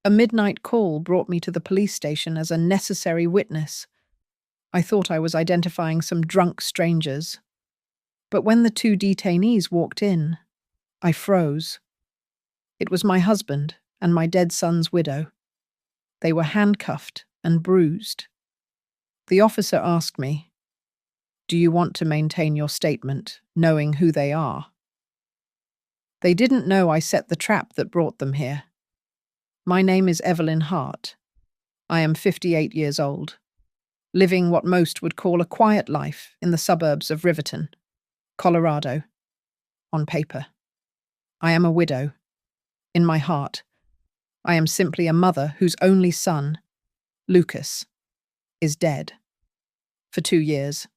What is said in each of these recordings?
A midnight call brought me to the police station as a necessary witness. I thought I was identifying some drunk strangers. But when the two detainees walked in, I froze. It was my husband and my dead son's widow. They were handcuffed and bruised. The officer asked me, "Do you want to maintain your statement, knowing who they are?" They didn't know I set the trap that brought them here. My name is Evelyn Hart. I am 58 years old, living what most would call a quiet life in the suburbs of Riverton, Colorado, on paper. I am a widow. In my heart, I am simply a mother whose only son, Lucas, is dead. For 2 years.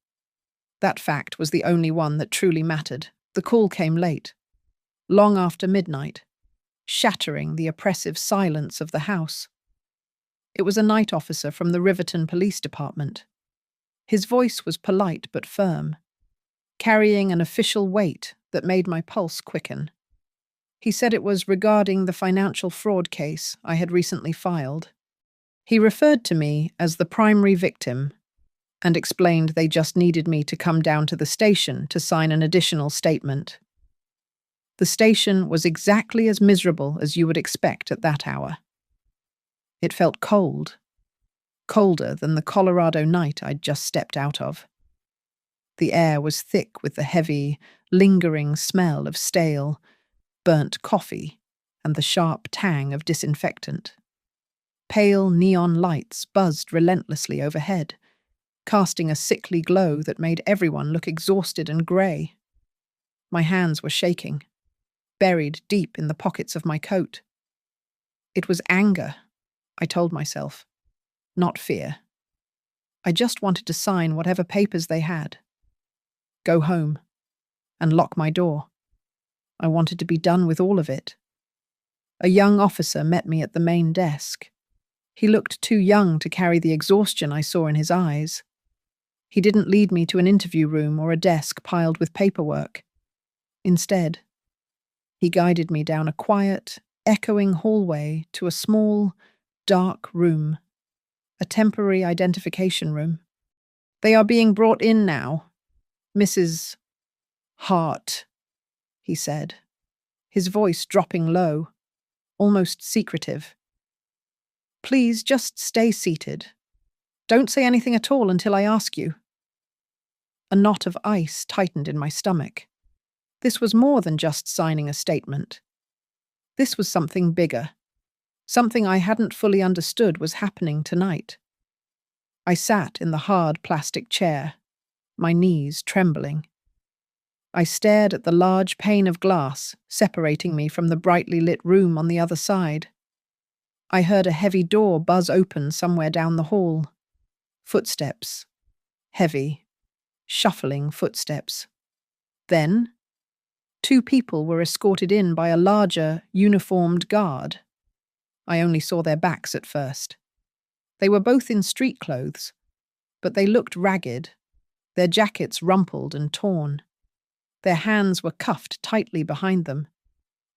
That fact was the only one that truly mattered. The call came late, long after midnight, shattering the oppressive silence of the house. It was a night officer from the Riverton Police Department. His voice was polite but firm, carrying an official weight that made my pulse quicken. He said it was regarding the financial fraud case I had recently filed. He referred to me as the primary victim and explained they just needed me to come down to the station to sign an additional statement. The station was exactly as miserable as you would expect at that hour. It felt cold, colder than the Colorado night I'd just stepped out of. The air was thick with the heavy, lingering smell of stale, burnt coffee and the sharp tang of disinfectant. Pale neon lights buzzed relentlessly overhead, casting a sickly glow that made everyone look exhausted and grey. My hands were shaking, buried deep in the pockets of my coat. It was anger, I told myself, not fear. I just wanted to sign whatever papers they had, go home, and lock my door. I wanted to be done with all of it. A young officer met me at the main desk. He looked too young to carry the exhaustion I saw in his eyes. He didn't lead me to an interview room or a desk piled with paperwork. Instead, he guided me down a quiet, echoing hallway to a small, dark room, a temporary identification room. "They are being brought in now, Mrs. Hart," he said, his voice dropping low, almost secretive. "Please just stay seated. Don't say anything at all until I ask you." A knot of ice tightened in my stomach. This was more than just signing a statement. This was something bigger, something I hadn't fully understood was happening tonight. I sat in the hard plastic chair, my knees trembling. I stared at the large pane of glass separating me from the brightly lit room on the other side. I heard a heavy door buzz open somewhere down the hall. Footsteps. Heavy, shuffling footsteps. Then, 2 people were escorted in by a larger, uniformed guard. I only saw their backs at first. They were both in street clothes, but they looked ragged, their jackets rumpled and torn. Their hands were cuffed tightly behind them,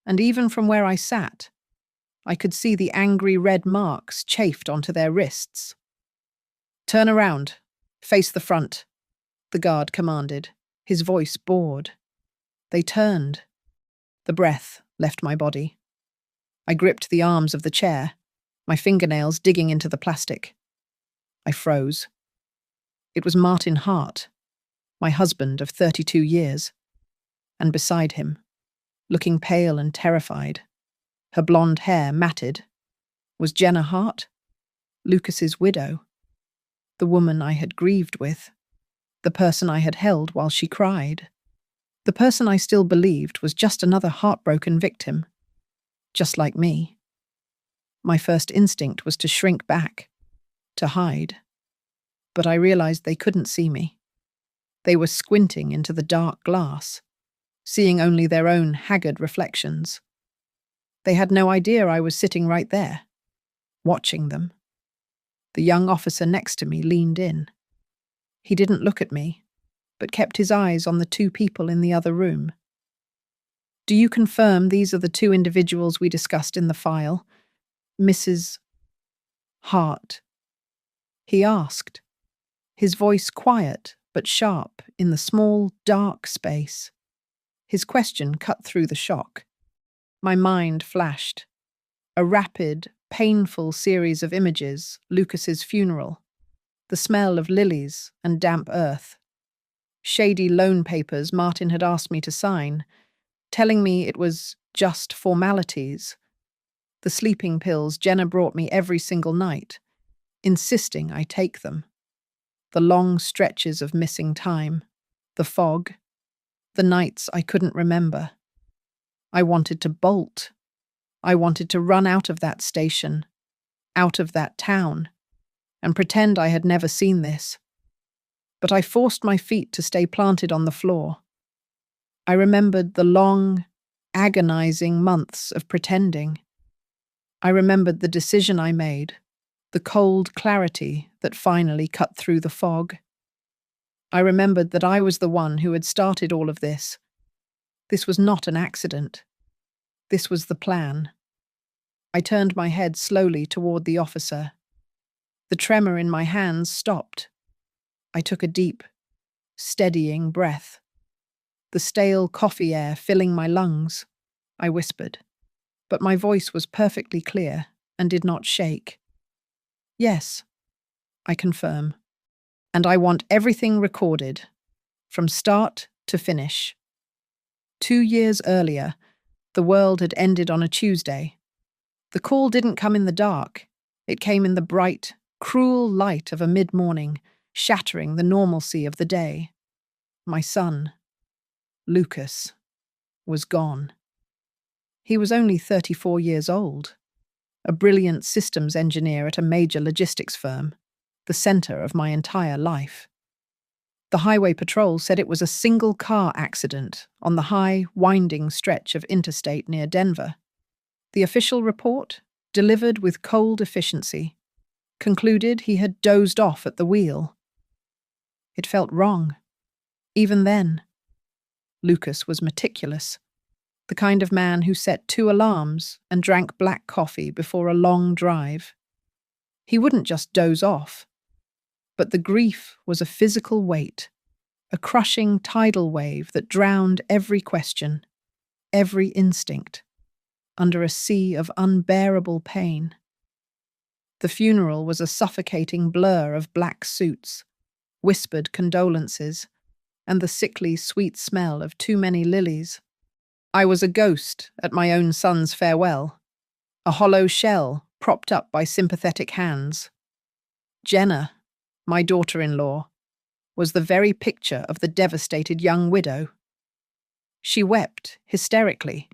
and even from where I sat, I could see the angry red marks chafed onto their wrists. "Turn around. Face the front," the guard commanded, his voice bored. They turned. The breath left my body. I gripped the arms of the chair, my fingernails digging into the plastic. I froze. It was Martin Hart, my husband of 32 years. And beside him, looking pale and terrified, her blonde hair matted, was Jenna Hart, Lucas's widow, the woman I had grieved with, the person I had held while she cried, the person I still believed was just another heartbroken victim, just like me. My first instinct was to shrink back, to hide. But I realized they couldn't see me. They were squinting into the dark glass, seeing only their own haggard reflections. They had no idea I was sitting right there, watching them. The young officer next to me leaned in. He didn't look at me, but kept his eyes on the 2 people in the other room. "Do you confirm these are the 2 individuals we discussed in the file? Mrs. Hart? He asked, his voice quiet but sharp in the small, dark space. His question cut through the shock. My mind flashed. A rapid, painful series of images, Lucas's funeral, the smell of lilies and damp earth, shady loan papers Martin had asked me to sign, telling me it was just formalities, the sleeping pills Jenna brought me every single night, insisting I take them, the long stretches of missing time, the fog, the nights I couldn't remember. I wanted to bolt. I wanted to run out of that station, out of that town, and pretend I had never seen this. But I forced my feet to stay planted on the floor. I remembered the long, agonizing months of pretending. I remembered the decision I made, the cold clarity that finally cut through the fog. I remembered that I was the one who had started all of this. This was not an accident. This was the plan. I turned my head slowly toward the officer. The tremor in my hands stopped. I took a deep, steadying breath. The stale coffee air filling my lungs, I whispered. But my voice was perfectly clear and did not shake. Yes, I confirm. And I want everything recorded, from start to finish. 2 years earlier, the world had ended on a Tuesday. The call didn't come in the dark. It came in the bright, cruel light of a mid-morning, shattering the normalcy of the day. My son, Lucas, was gone. He was only 34 years old, a brilliant systems engineer at a major logistics firm, the center of my entire life. The highway patrol said it was a single-car accident on the high, winding stretch of interstate near Denver. The official report, delivered with cold efficiency, concluded he had dozed off at the wheel. It felt wrong. Even then, Lucas was meticulous, the kind of man who set 2 alarms and drank black coffee before a long drive. He wouldn't just doze off, but the grief was a physical weight, a crushing tidal wave that drowned every question, every instinct, under a sea of unbearable pain. The funeral was a suffocating blur of black suits, whispered condolences, and the sickly, sweet smell of too many lilies. I was a ghost at my own son's farewell, a hollow shell propped up by sympathetic hands. Jenna, my daughter-in-law, was the very picture of the devastated young widow. She wept hysterically,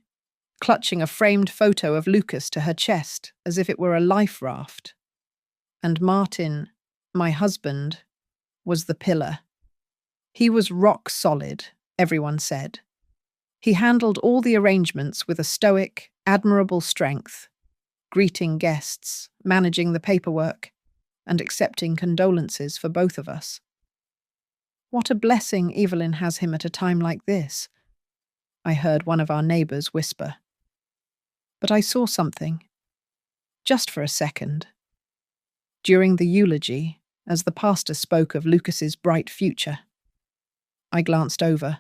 clutching a framed photo of Lucas to her chest as if it were a life raft. And Martin, my husband, was the pillar. He was rock solid, everyone said. He handled all the arrangements with a stoic, admirable strength, greeting guests, managing the paperwork, and accepting condolences for both of us. What a blessing Evelyn has him at a time like this, I heard one of our neighbours whisper. But I saw something, just for a second. During the eulogy, as the pastor spoke of Lucas's bright future, I glanced over.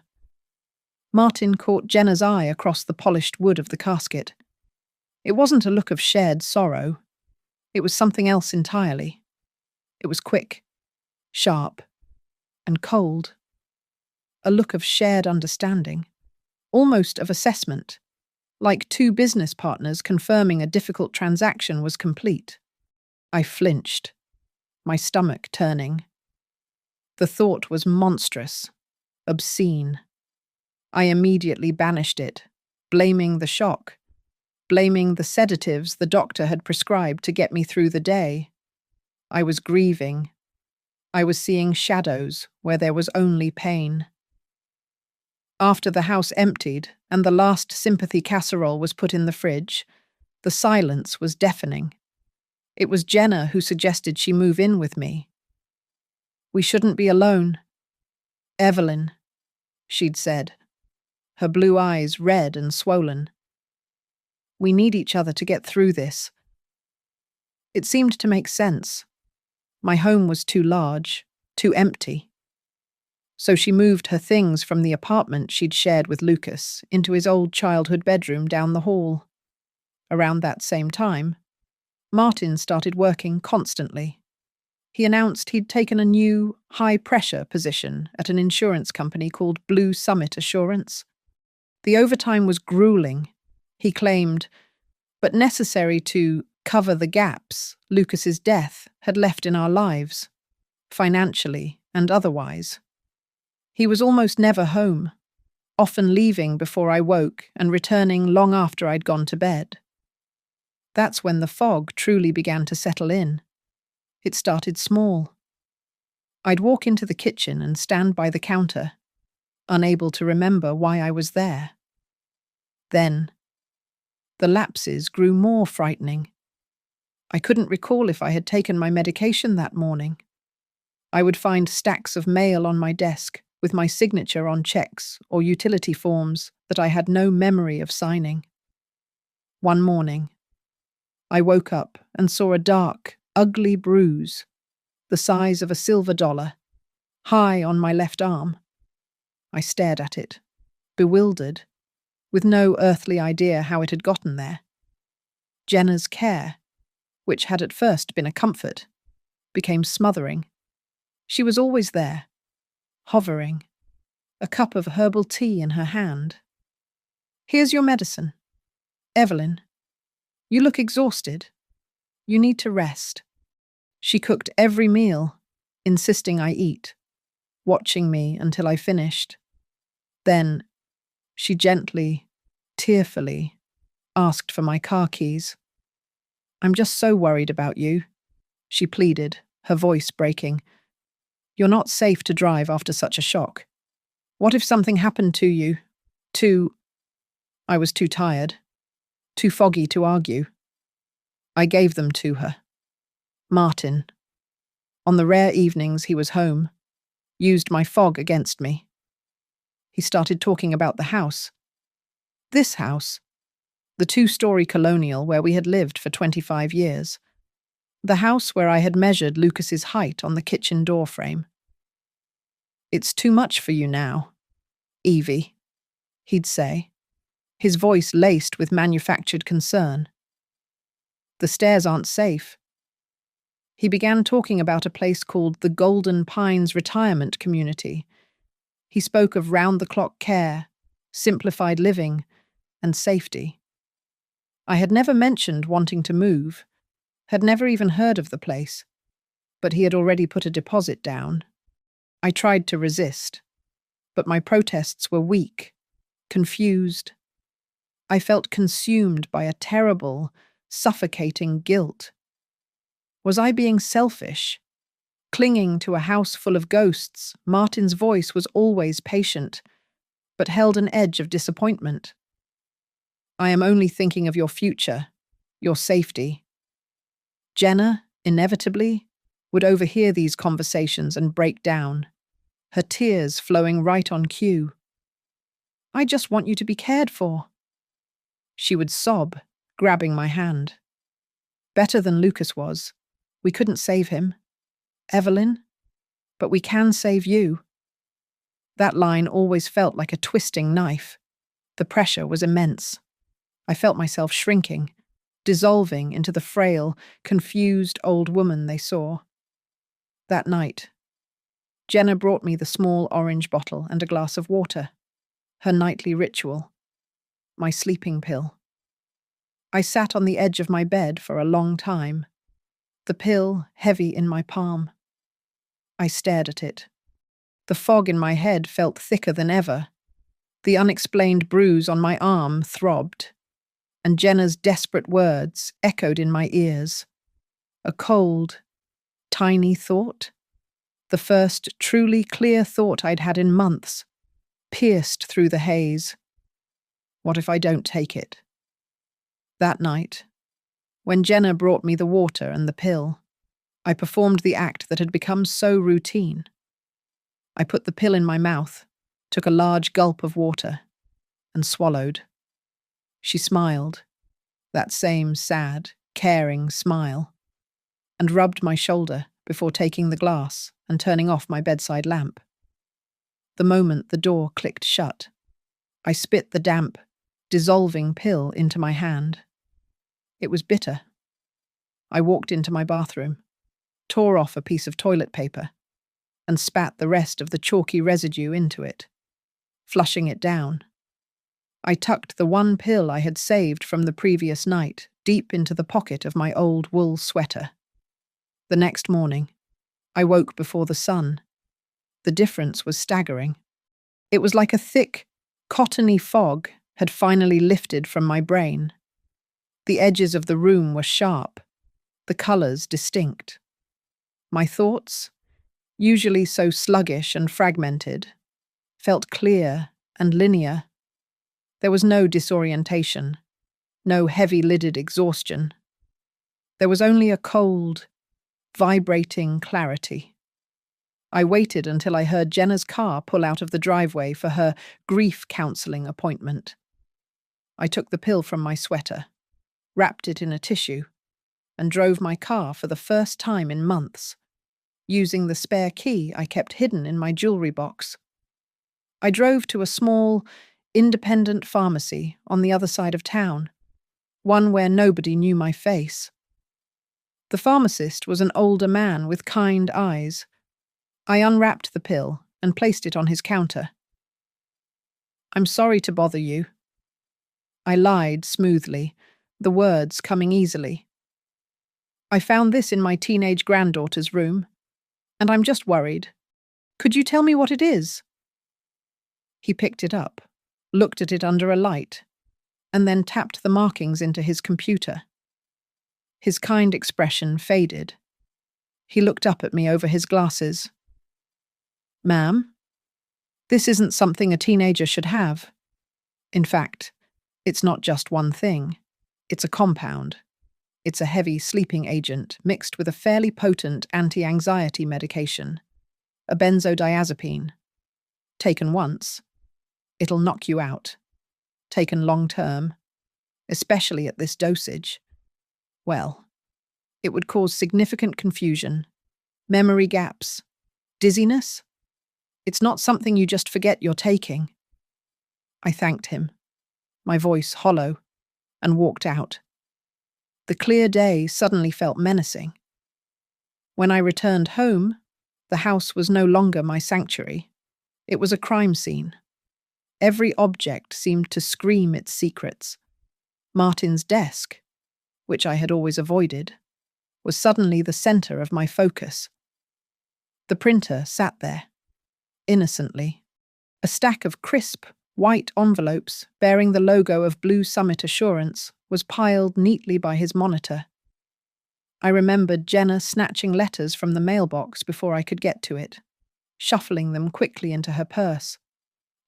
Martin caught Jenna's eye across the polished wood of the casket. It wasn't a look of shared sorrow. It was something else entirely. It was quick, sharp, and cold. A look of shared understanding, almost of assessment, like 2 business partners confirming a difficult transaction was complete. I flinched, my stomach turning. The thought was monstrous, obscene. I immediately banished it, blaming the shock, blaming the sedatives the doctor had prescribed to get me through the day. I was grieving. I was seeing shadows where there was only pain. After the house emptied and the last sympathy casserole was put in the fridge, the silence was deafening. It was Jenna who suggested she move in with me. We shouldn't be alone. Evelyn, she'd said, her blue eyes red and swollen. We need each other to get through this. It seemed to make sense. My home was too large, too empty. So she moved her things from the apartment she'd shared with Lucas into his old childhood bedroom down the hall. Around that same time, Martin started working constantly. He announced he'd taken a new, high-pressure position at an insurance company called Blue Summit Assurance. The overtime was grueling, he claimed, but necessary to cover the gaps Lucas's death had left in our lives, financially and otherwise. He was almost never home, often leaving before I woke and returning long after I'd gone to bed. That's when the fog truly began to settle in. It started small. I'd walk into the kitchen and stand by the counter, unable to remember why I was there. Then, the lapses grew more frightening. I couldn't recall if I had taken my medication that morning. I would find stacks of mail on my desk with my signature on checks or utility forms that I had no memory of signing. One morning, I woke up and saw a dark, ugly bruise, the size of a silver dollar, high on my left arm. I stared at it, bewildered, with no earthly idea how it had gotten there. Jenna's care, which had at first been a comfort, became smothering. She was always there, hovering, a cup of herbal tea in her hand. "Here's your medicine. Evelyn, you look exhausted. You need to rest." She cooked every meal, insisting I eat, watching me until I finished. Then, she gently, tearfully, asked for my car keys. "I'm just so worried about you," she pleaded, her voice breaking. "You're not safe to drive after such a shock. What if something happened to you? I was too tired, too foggy to argue. I gave them to her. Martin, on the rare evenings he was home, used my fog against me. He started talking about the house. This house, the 2-story colonial where we had lived for 25 years. The house where I had measured Lucas's height on the kitchen door frame. "It's too much for you now, Evie," he'd say, his voice laced with manufactured concern. "The stairs aren't safe." He began talking about a place called the Golden Pines Retirement Community. He spoke of round-the-clock care, simplified living, and safety. I had never mentioned wanting to move, had never even heard of the place, but he had already put a deposit down. I tried to resist, but my protests were weak, confused. I felt consumed by a terrible, suffocating guilt. Was I being selfish? Clinging to a house full of ghosts, Martin's voice was always patient, but held an edge of disappointment. "I am only thinking of your future, your safety." Jenna, inevitably, would overhear these conversations and break down, her tears flowing right on cue. "I just want you to be cared for." She would sob, grabbing my hand. "Better than Lucas was. We couldn't save him. Evelyn, but we can save you." That line always felt like a twisting knife. The pressure was immense. I felt myself shrinking, dissolving into the frail, confused old woman they saw. That night, Jenna brought me the small orange bottle and a glass of water, her nightly ritual, my sleeping pill. I sat on the edge of my bed for a long time, the pill heavy in my palm. I stared at it. The fog in my head felt thicker than ever. The unexplained bruise on my arm throbbed, and Jenna's desperate words echoed in my ears. A cold, tiny thought, the first truly clear thought I'd had in months, pierced through the haze. What if I don't take it? That night, when Jenna brought me the water and the pill, I performed the act that had become so routine. I put the pill in my mouth, took a large gulp of water, and swallowed. She smiled, that same sad, caring smile. and rubbed my shoulder before taking the glass and turning off my bedside lamp. The moment the door clicked shut, I spit the damp, dissolving pill into my hand. It was bitter. I walked into my bathroom, tore off a piece of toilet paper, and spat the rest of the chalky residue into it, flushing it down. I tucked the one pill I had saved from the previous night deep into the pocket of my old wool sweater. The next morning, I woke before the sun. The difference was staggering. It was like a thick, cottony fog had finally lifted from my brain. The edges of the room were sharp, the colours distinct. My thoughts, usually so sluggish and fragmented, felt clear and linear. There was no disorientation, no heavy-lidded exhaustion. There was only a cold, vibrating clarity. I waited until I heard Jenna's car pull out of the driveway for her grief counselling appointment. I took the pill from my sweater, wrapped it in a tissue, and drove my car for the first time in months, using the spare key I kept hidden in my jewellery box. I drove to a small, independent pharmacy on the other side of town, one where nobody knew my face. The pharmacist was an older man with kind eyes. I unwrapped the pill and placed it on his counter. "I'm sorry to bother you." I lied smoothly, the words coming easily. "I found this in my teenage granddaughter's room, and I'm just worried. Could you tell me what it is?" He picked it up, looked at it under a light, and then tapped the markings into his computer. His kind expression faded. He looked up at me over his glasses. "Ma'am, this isn't something a teenager should have. In fact, it's not just one thing. It's a compound. It's a heavy sleeping agent mixed with a fairly potent anti-anxiety medication, a benzodiazepine. Taken once, it'll knock you out. Taken long-term, especially at this dosage, well, it would cause significant confusion, memory gaps, dizziness. It's not something you just forget you're taking." I thanked him, my voice hollow, and walked out. The clear day suddenly felt menacing. When I returned home, the house was no longer my sanctuary. It was a crime scene. Every object seemed to scream its secrets. Martin's desk, which I had always avoided, was suddenly the centre of my focus. The printer sat there, innocently. A stack of crisp, white envelopes bearing the logo of Blue Summit Assurance was piled neatly by his monitor. I remembered Jenna snatching letters from the mailbox before I could get to it, shuffling them quickly into her purse,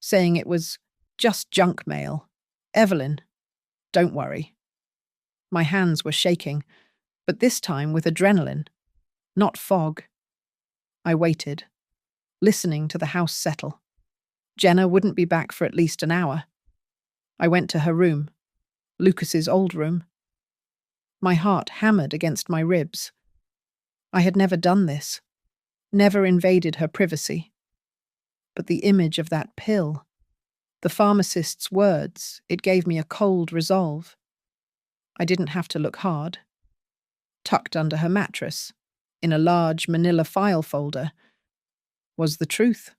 saying it was just junk mail. "Evelyn, don't worry." My hands were shaking, but this time with adrenaline, not fog. I waited, listening to the house settle. Jenna wouldn't be back for at least an hour. I went to her room, Lucas's old room. My heart hammered against my ribs. I had never done this, never invaded her privacy. But the image of that pill, the pharmacist's words, it gave me a cold resolve. I didn't have to look hard. Tucked under her mattress, in a large manila file folder, was the truth.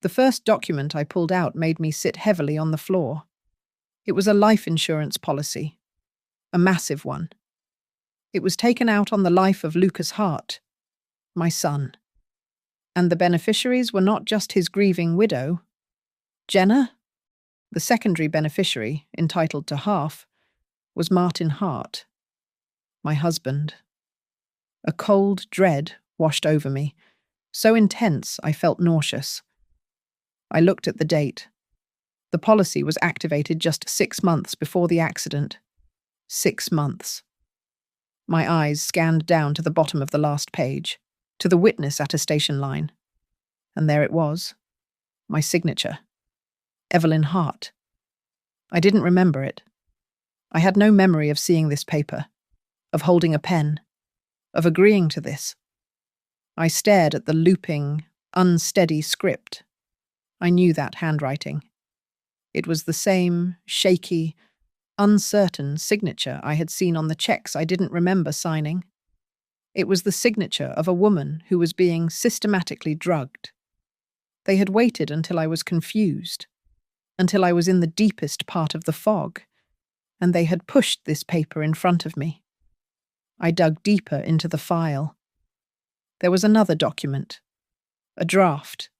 The first document I pulled out made me sit heavily on the floor. It was a life insurance policy, a massive one. It was taken out on the life of Lucas Hart, my son. And the beneficiaries were not just his grieving widow. Jenna, the secondary beneficiary, entitled to half, was Martin Hart, my husband. A cold dread washed over me, so intense I felt nauseous. I looked at the date. The policy was activated just 6 months before the accident. 6 months. My eyes scanned down to the bottom of the last page, to the witness attestation line. And there it was. My signature. Evelyn Hart. I didn't remember it. I had no memory of seeing this paper, of holding a pen. of agreeing to this. I stared at the looping, unsteady script. I knew that handwriting. It was the same shaky, uncertain signature I had seen on the checks I didn't remember signing. It was the signature of a woman who was being systematically drugged. They had waited until I was confused, until I was in the deepest part of the fog, and they had pushed this paper in front of me. I dug deeper into the file. There was another document, a draft,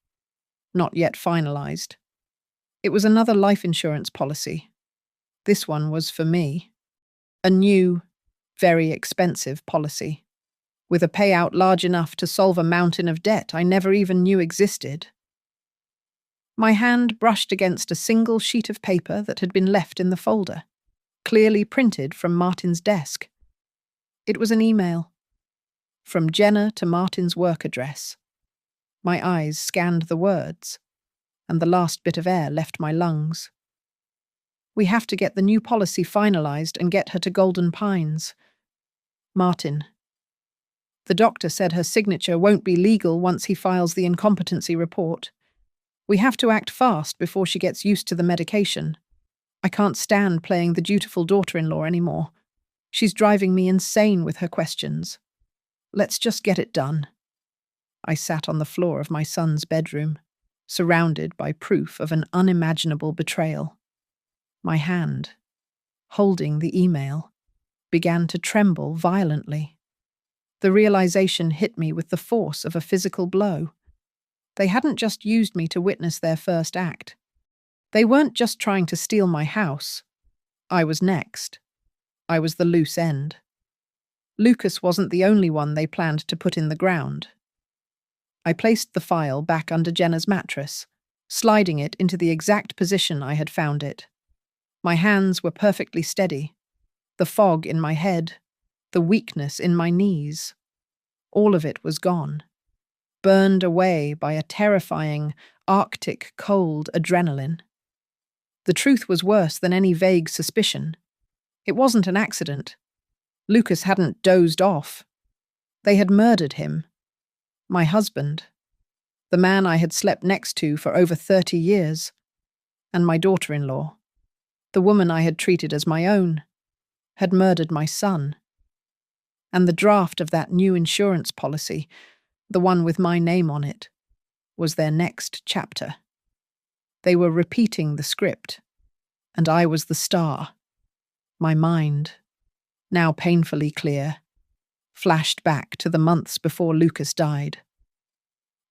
not yet finalized. It was another life insurance policy. This one was for me. A new, very expensive policy, with a payout large enough to solve a mountain of debt I never even knew existed. My hand brushed against a single sheet of paper that had been left in the folder, clearly printed from Martin's desk. It was an email. From Jenna to Martin's work address. My eyes scanned the words, and the last bit of air left my lungs. We have to get the new policy finalized and get her to Golden Pines. Martin. The doctor said her signature won't be legal once he files the incompetency report. We have to act fast before she gets used to the medication. I can't stand playing the dutiful daughter-in-law anymore. She's driving me insane with her questions. Let's just get it done. I sat on the floor of my son's bedroom, surrounded by proof of an unimaginable betrayal. My hand, holding the email, began to tremble violently. The realization hit me with the force of a physical blow. They hadn't just used me to witness their first act. They weren't just trying to steal my house. I was next. I was the loose end. Lucas wasn't the only one they planned to put in the ground. I placed the file back under Jenna's mattress, sliding it into the exact position I had found it. My hands were perfectly steady, the fog in my head, the weakness in my knees. All of it was gone, burned away by a terrifying, Arctic cold adrenaline. The truth was worse than any vague suspicion. It wasn't an accident. Lucas hadn't dozed off. They had murdered him. My husband, the man I had slept next to for over 30 years, and my daughter-in-law, the woman I had treated as my own, had murdered my son. And the draft of that new insurance policy, the one with my name on it, was their next chapter. They were repeating the script, and I was the star. My mind, now painfully clear, flashed back to the months before Lucas died.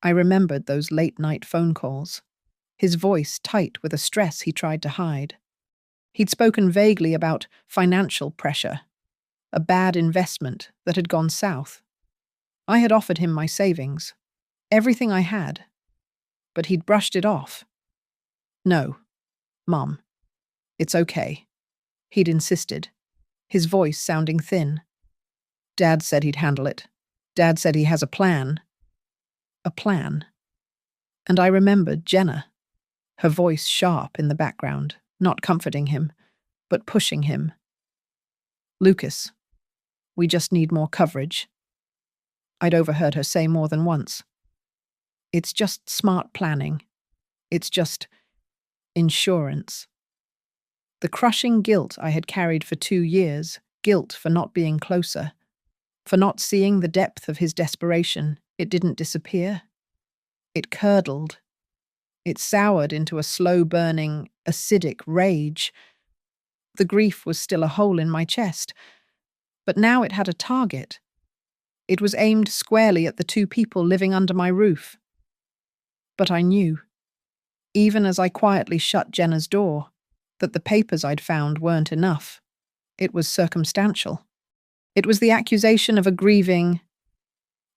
I remembered those late-night phone calls, his voice tight with a stress he tried to hide. He'd spoken vaguely about financial pressure, a bad investment that had gone south. I had offered him my savings, everything I had, but he'd brushed it off. No, Mum, it's okay, he'd insisted, his voice sounding thin. Dad said he'd handle it. Dad said he has a plan. A plan. And I remembered Jenna, her voice sharp in the background, not comforting him, but pushing him. Lucas, we just need more coverage. I'd overheard her say more than once. It's just smart planning. It's just insurance. The crushing guilt I had carried for 2 years, guilt for not being closer, for not seeing the depth of his desperation, it didn't disappear. It curdled. It soured into a slow-burning, acidic rage. The grief was still a hole in my chest, but now it had a target. It was aimed squarely at the 2 people living under my roof. But I knew, even as I quietly shut Jenna's door, that the papers I'd found weren't enough. It was circumstantial. It was the accusation of a grieving,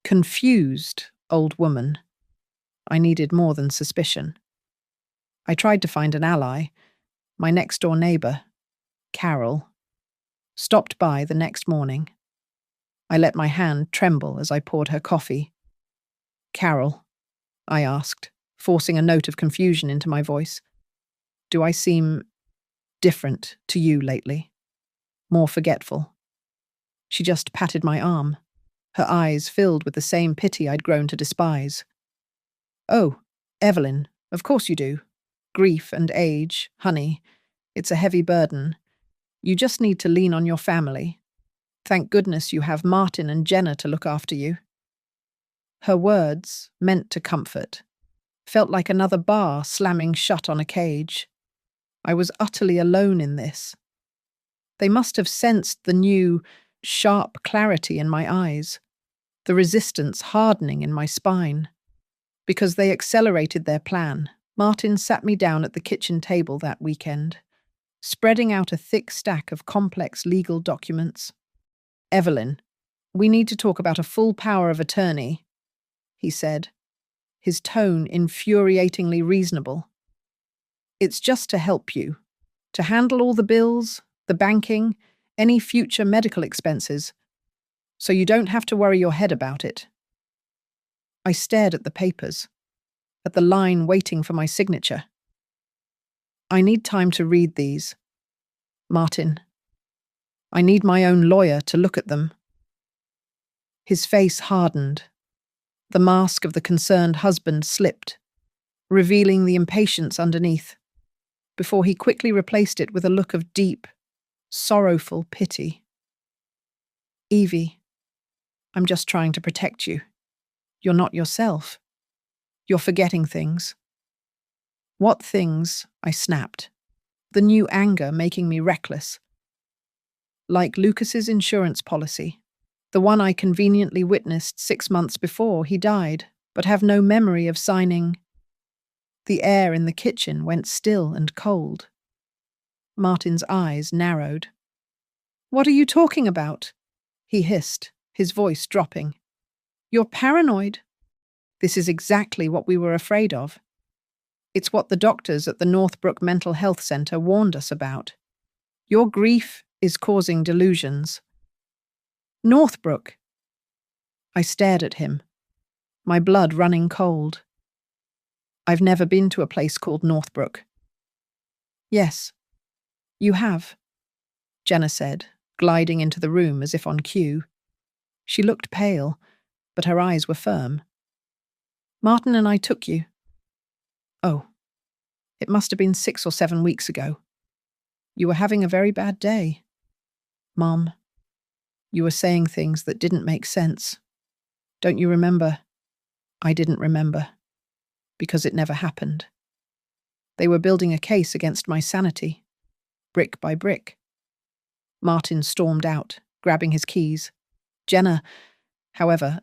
confused old woman. I needed more than suspicion. I tried to find an ally. My next-door neighbor, Carol, stopped by the next morning. I let my hand tremble as I poured her coffee. Carol, I asked, forcing a note of confusion into my voice, do I seem different to you lately? More forgetful? She just patted my arm. her eyes filled with the same pity I'd grown to despise. "Oh, Evelyn, of course you do. Grief and age, honey, it's a heavy burden. You just need to lean on your family. Thank goodness you have Martin and Jenna to look after you." Her words, meant to comfort, felt like another bar slamming shut on a cage. I was utterly alone in this. They must have sensed the new, sharp clarity in my eyes, the resistance hardening in my spine. Because they accelerated their plan, Martin sat me down at the kitchen table that weekend, spreading out a thick stack of complex legal documents. "Evelyn, we need to talk about a full power of attorney," he said, his tone infuriatingly reasonable. "It's just to help you, to handle all the bills, the banking, any future medical expenses, so you don't have to worry your head about it." I stared at the papers, at the line waiting for my signature. "I need time to read these, Martin. I need my own lawyer to look at them." His face hardened. The mask of the concerned husband slipped, revealing the impatience underneath, before he quickly replaced it with a look of deep, sorrowful pity. "Evie, I'm just trying to protect you. You're not yourself. You're forgetting things." "What things?" I snapped, the new anger making me reckless. "Like Lucas's insurance policy, the one I conveniently witnessed 6 months before he died, but have no memory of signing." The air in the kitchen went still and cold. Martin's eyes narrowed. "What are you talking about?" he hissed, his voice dropping. "You're paranoid. This is exactly what we were afraid of. It's what the doctors at the Northbrook Mental Health Center warned us about. Your grief is causing delusions." "Northbrook?" I stared at him, my blood running cold. "I've never been to a place called Northbrook." "Yes, you have," Jenna said, gliding into the room as if on cue. She looked pale, but her eyes were firm. "Martin and I took you." "Oh, it must have been 6 or 7 weeks ago. You were having a very bad day. Mom, you were saying things that didn't make sense. Don't you remember?" I didn't remember, because it never happened. They were building a case against my sanity, brick by brick. Martin stormed out, grabbing his keys. Jenna, however,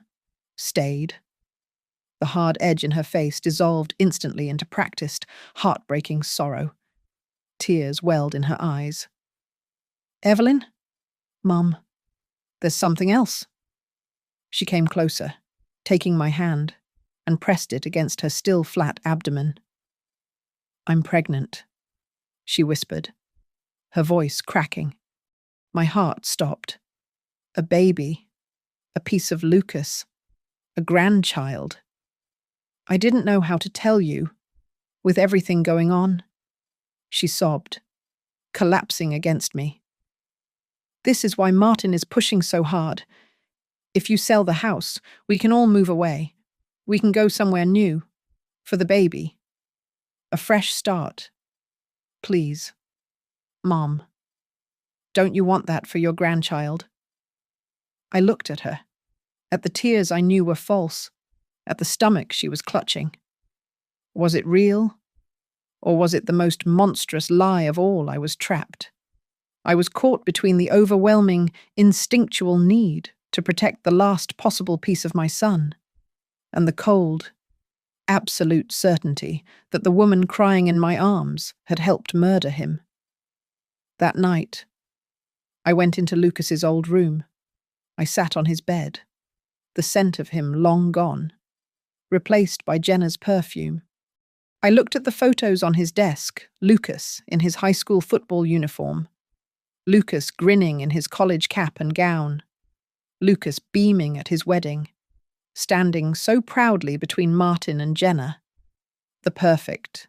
stayed. The hard edge in her face dissolved instantly into practiced, heartbreaking sorrow. Tears welled in her eyes. "Evelyn? Mum, there's something else." She came closer, taking my hand, and pressed it against her still flat abdomen. "I'm pregnant," she whispered, her voice cracking. My heart stopped. A baby, a piece of Lucas, a grandchild. "I didn't know how to tell you, with everything going on," she sobbed, collapsing against me. "This is why Martin is pushing so hard. If you sell the house, we can all move away. We can go somewhere new. For the baby. A fresh start. Please. Mom. Don't you want that for your grandchild?" I looked at her, at the tears I knew were false, at the stomach she was clutching. Was it real? Or was it the most monstrous lie of all? I was trapped. I was caught between the overwhelming, instinctual need to protect the last possible piece of my son, and the cold, absolute certainty that the woman crying in my arms had helped murder him. That night, I went into Lucas's old room. I sat on his bed, the scent of him long gone, replaced by Jenna's perfume. I looked at the photos on his desk, Lucas in his high school football uniform, Lucas grinning in his college cap and gown, Lucas beaming at his wedding, standing so proudly between Martin and Jenna. The perfect,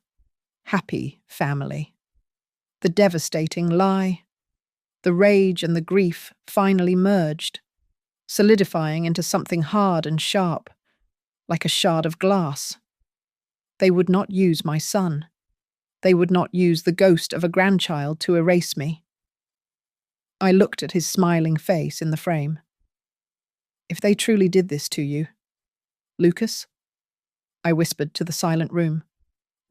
happy family. The devastating lie. The rage and the grief finally merged, solidifying into something hard and sharp, like a shard of glass. They would not use my son. They would not use the ghost of a grandchild to erase me. I looked at his smiling face in the frame. If they truly did this to you, Lucas, I whispered to the silent room,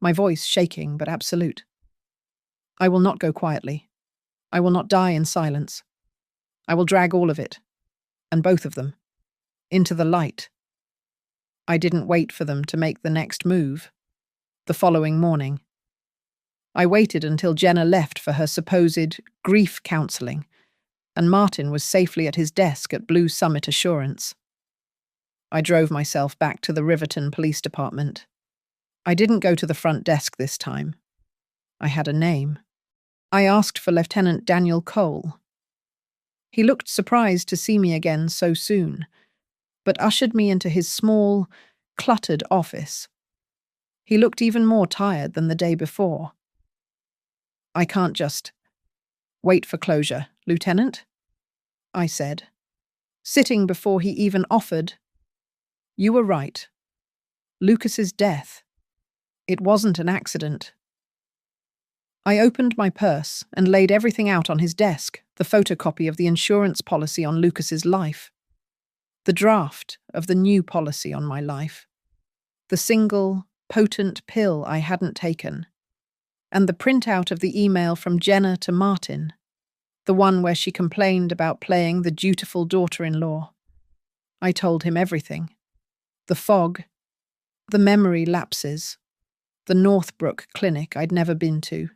my voice shaking but absolute. I will not go quietly. I will not die in silence. I will drag all of it, and both of them, into the light. I didn't wait for them to make the next move. The following morning, I waited until Jenna left for her supposed grief counselling, and Martin was safely at his desk at Blue Summit Assurance. I drove myself back to the Riverton Police Department. I didn't go to the front desk this time. I had a name. I asked for Lieutenant Daniel Cole. He looked surprised to see me again so soon, but ushered me into his small, cluttered office. He looked even more tired than the day before. I can't just wait for closure, Lieutenant, I said, sitting before he even offered. You were right. Lucas's death. It wasn't an accident. I opened my purse and laid everything out on his desk, the photocopy of the insurance policy on Lucas's life, the draft of the new policy on my life, the single, potent pill I hadn't taken, and the printout of the email from Jenna to Martin, the one where she complained about playing the dutiful daughter-in-law. I told him everything. The fog, the memory lapses, the Northbrook clinic I'd never been to,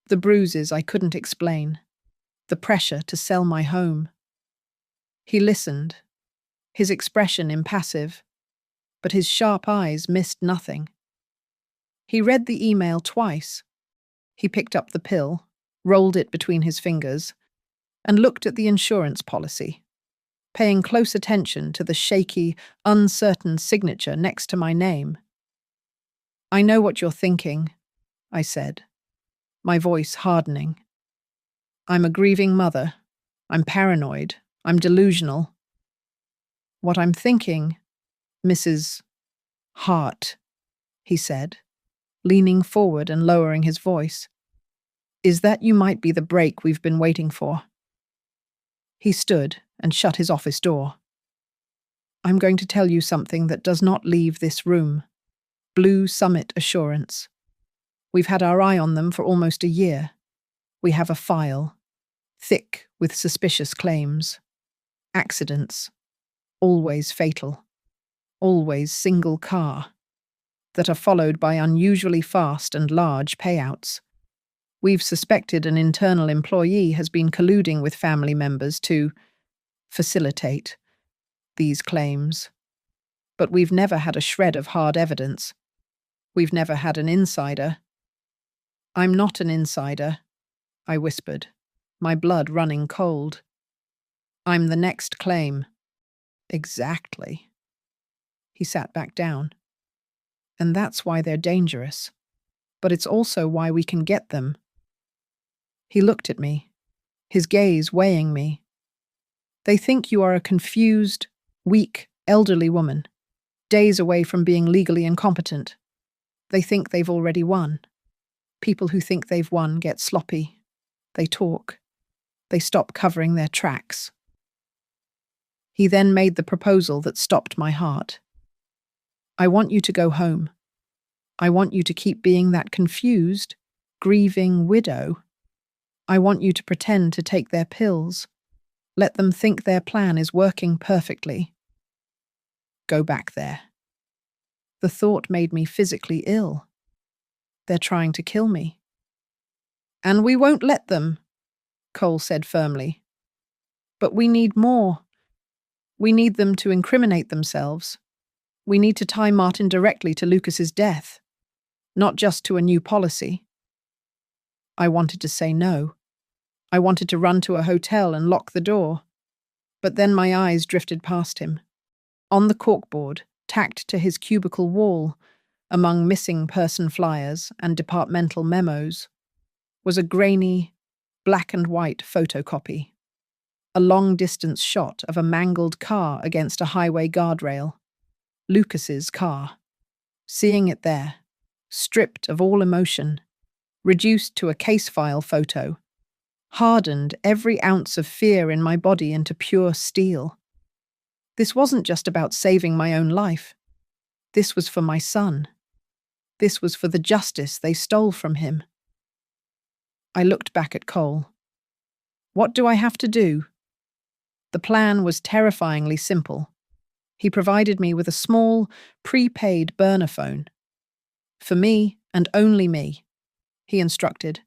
the bruises I couldn't explain, the pressure to sell my home. He listened, his expression impassive, but his sharp eyes missed nothing. He read the email twice. He picked up the pill, rolled it between his fingers, and looked at the insurance policy, paying close attention to the shaky, uncertain signature next to my name. I know what you're thinking, I said, my voice hardening. I'm a grieving mother. I'm paranoid. I'm delusional. What I'm thinking, Mrs. Hart, he said, leaning forward and lowering his voice, is that you might be the break we've been waiting for. He stood and shut his office door. I'm going to tell you something that does not leave this room. Blue Summit Assurance. We've had our eye on them for almost a year. We have a file, thick with suspicious claims. Accidents, always fatal, always single car, that are followed by unusually fast and large payouts. We've suspected an internal employee has been colluding with family members to facilitate these claims. But we've never had a shred of hard evidence. We've never had an insider. I'm not an insider, I whispered, my blood running cold. I'm the next claim. Exactly. He sat back down. And that's why they're dangerous. But it's also why we can get them. He looked at me, his gaze weighing me. They think you are a confused, weak, elderly woman, days away from being legally incompetent. They think they've already won. People who think they've won get sloppy. They talk. They stop covering their tracks. He then made the proposal that stopped my heart. I want you to go home. I want you to keep being that confused, grieving widow. I want you to pretend to take their pills. Let them think their plan is working perfectly. Go back there. The thought made me physically ill. They're trying to kill me. And we won't let them, Cole said firmly. But we need more. We need them to incriminate themselves. We need to tie Martin directly to Lucas's death, not just to a new policy. I wanted to say no. I wanted to run to a hotel and lock the door. But then my eyes drifted past him. On the corkboard, tacked to his cubicle wall, among missing person flyers and departmental memos, was a grainy, black and white photocopy. A long-distance shot of a mangled car against a highway guardrail. Lucas's car. Seeing it there, stripped of all emotion, reduced to a case file photo, hardened every ounce of fear in my body into pure steel. This wasn't just about saving my own life. This was for my son. This was for the justice they stole from him. I looked back at Cole. What do I have to do? The plan was terrifyingly simple. He provided me with a small, prepaid burner phone. For me, and only me, he instructed.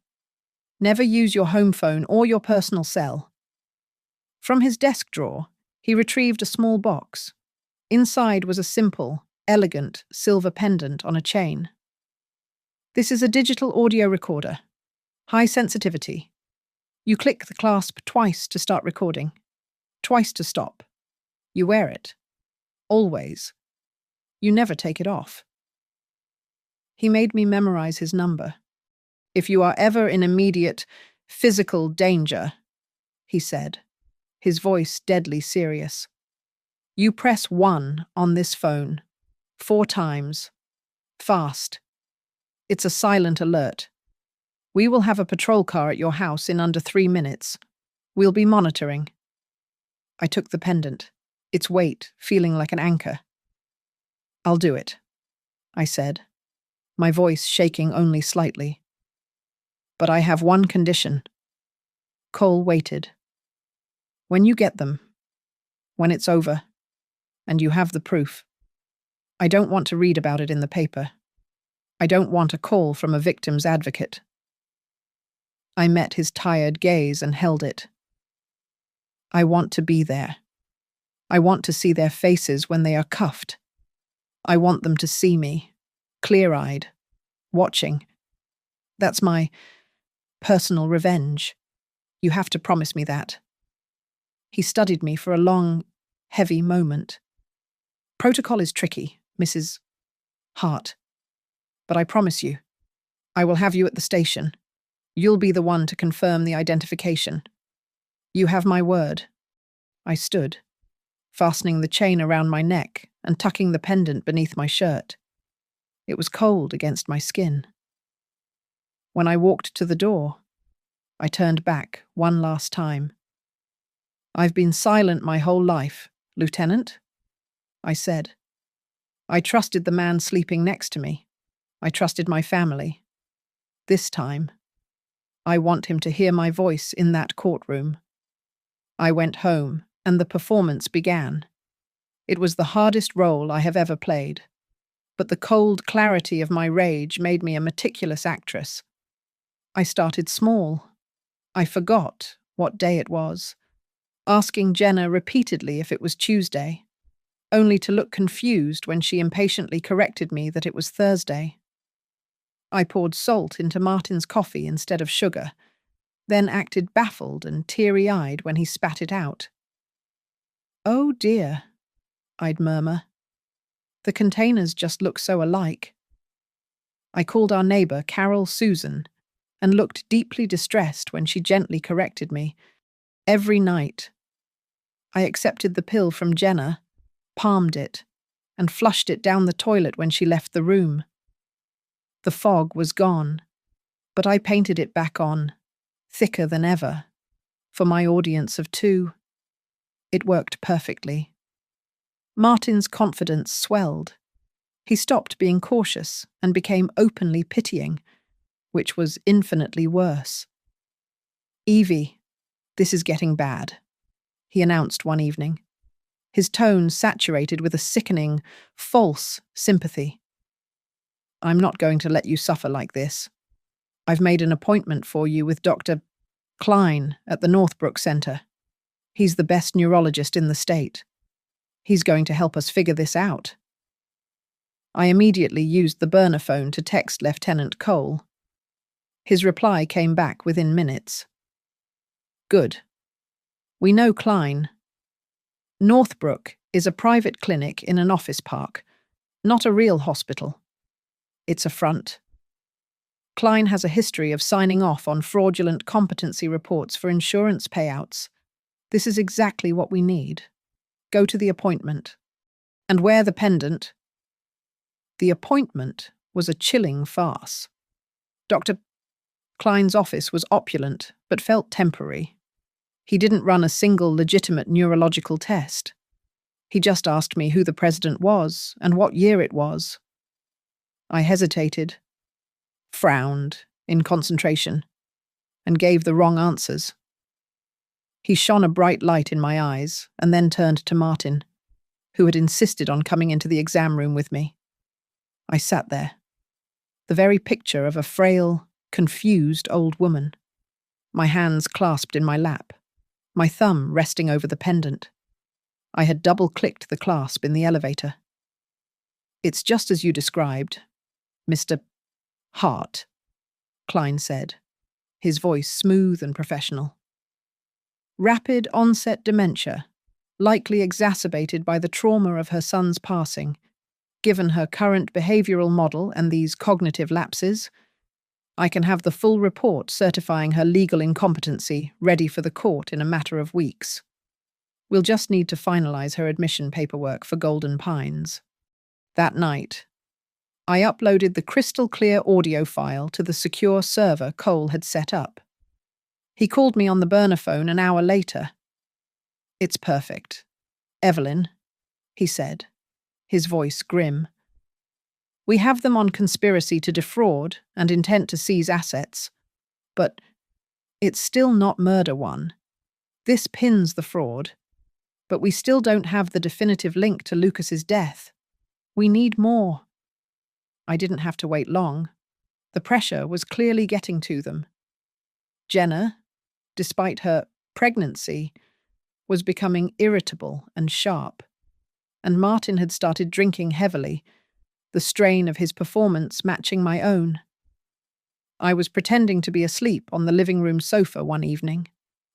Never use your home phone or your personal cell. From his desk drawer, he retrieved a small box. Inside was a simple, elegant, silver pendant on a chain. This is a digital audio recorder. High sensitivity. You click the clasp twice to start recording, twice to stop. You wear it. Always. You never take it off. He made me memorize his number. If you are ever in immediate, physical danger, he said, his voice deadly serious, you press 1 on this phone, 4 times. Fast. It's a silent alert. We will have a patrol car at your house in under 3 minutes. We'll be monitoring. I took the pendant, its weight feeling like an anchor. I'll do it, I said, my voice shaking only slightly. But I have one condition. Cole waited. When you get them, when it's over, and you have the proof, I don't want to read about it in the paper. I don't want a call from a victim's advocate. I met his tired gaze and held it. I want to be there. I want to see their faces when they are cuffed. I want them to see me, clear-eyed, watching. That's my personal revenge. You have to promise me that. He studied me for a long, heavy moment. Protocol is tricky, Mrs. Hart. But I promise you, I will have you at the station. You'll be the one to confirm the identification. You have my word. I stood, fastening the chain around my neck and tucking the pendant beneath my shirt. It was cold against my skin. When I walked to the door, I turned back one last time. I've been silent my whole life, Lieutenant, I said. I trusted the man sleeping next to me. I trusted my family. This time, I want him to hear my voice in that courtroom. I went home, and the performance began. It was the hardest role I have ever played, but the cold clarity of my rage made me a meticulous actress. I started small. I forgot what day it was, asking Jenna repeatedly if it was Tuesday, only to look confused when she impatiently corrected me that it was Thursday. I poured salt into Martin's coffee instead of sugar, then acted baffled and teary-eyed when he spat it out. Oh dear, I'd murmur. The containers just look so alike. I called our neighbour, Carol Susan, and looked deeply distressed when she gently corrected me. Every night, I accepted the pill from Jenna, palmed it, and flushed it down the toilet when she left the room. The fog was gone, but I painted it back on, thicker than ever, for my audience of 2. It worked perfectly. Martin's confidence swelled. He stopped being cautious and became openly pitying, which was infinitely worse. Evie, this is getting bad, he announced one evening, his tone saturated with a sickening, false sympathy. I'm not going to let you suffer like this. I've made an appointment for you with Dr. Klein at the Northbrook Center. He's the best neurologist in the state. He's going to help us figure this out. I immediately used the burner phone to text Lieutenant Cole. His reply came back within minutes. Good. We know Klein. Northbrook is a private clinic in an office park, not a real hospital. It's a front. Klein has a history of signing off on fraudulent competency reports for insurance payouts. This is exactly what we need. Go to the appointment. And wear the pendant. The appointment was a chilling farce. Dr. Klein's office was opulent, but felt temporary. He didn't run a single legitimate neurological test. He just asked me who the president was and what year it was. I hesitated, frowned in concentration, and gave the wrong answers. He shone a bright light in my eyes and then turned to Martin, who had insisted on coming into the exam room with me. I sat there, the very picture of a frail, confused old woman, my hands clasped in my lap, my thumb resting over the pendant. I had double-clicked the clasp in the elevator. "It's just as you described, Mr. Hart," Klein said, his voice smooth and professional. "Rapid onset dementia, likely exacerbated by the trauma of her son's passing. Given her current behavioral model and these cognitive lapses, I can have the full report certifying her legal incompetency ready for the court in a matter of weeks. We'll just need to finalize her admission paperwork for Golden Pines." That night, I uploaded the crystal-clear audio file to the secure server Cole had set up. He called me on the burner phone an hour later. "It's perfect. Evelyn," he said, his voice grim. "We have them on conspiracy to defraud and intent to seize assets. But it's still not murder one. This pins the fraud. But we still don't have the definitive link to Lucas's death. We need more." I didn't have to wait long. The pressure was clearly getting to them. Jenna, despite her pregnancy, was becoming irritable and sharp. And Martin had started drinking heavily, the strain of his performance matching my own. I was pretending to be asleep on the living room sofa one evening,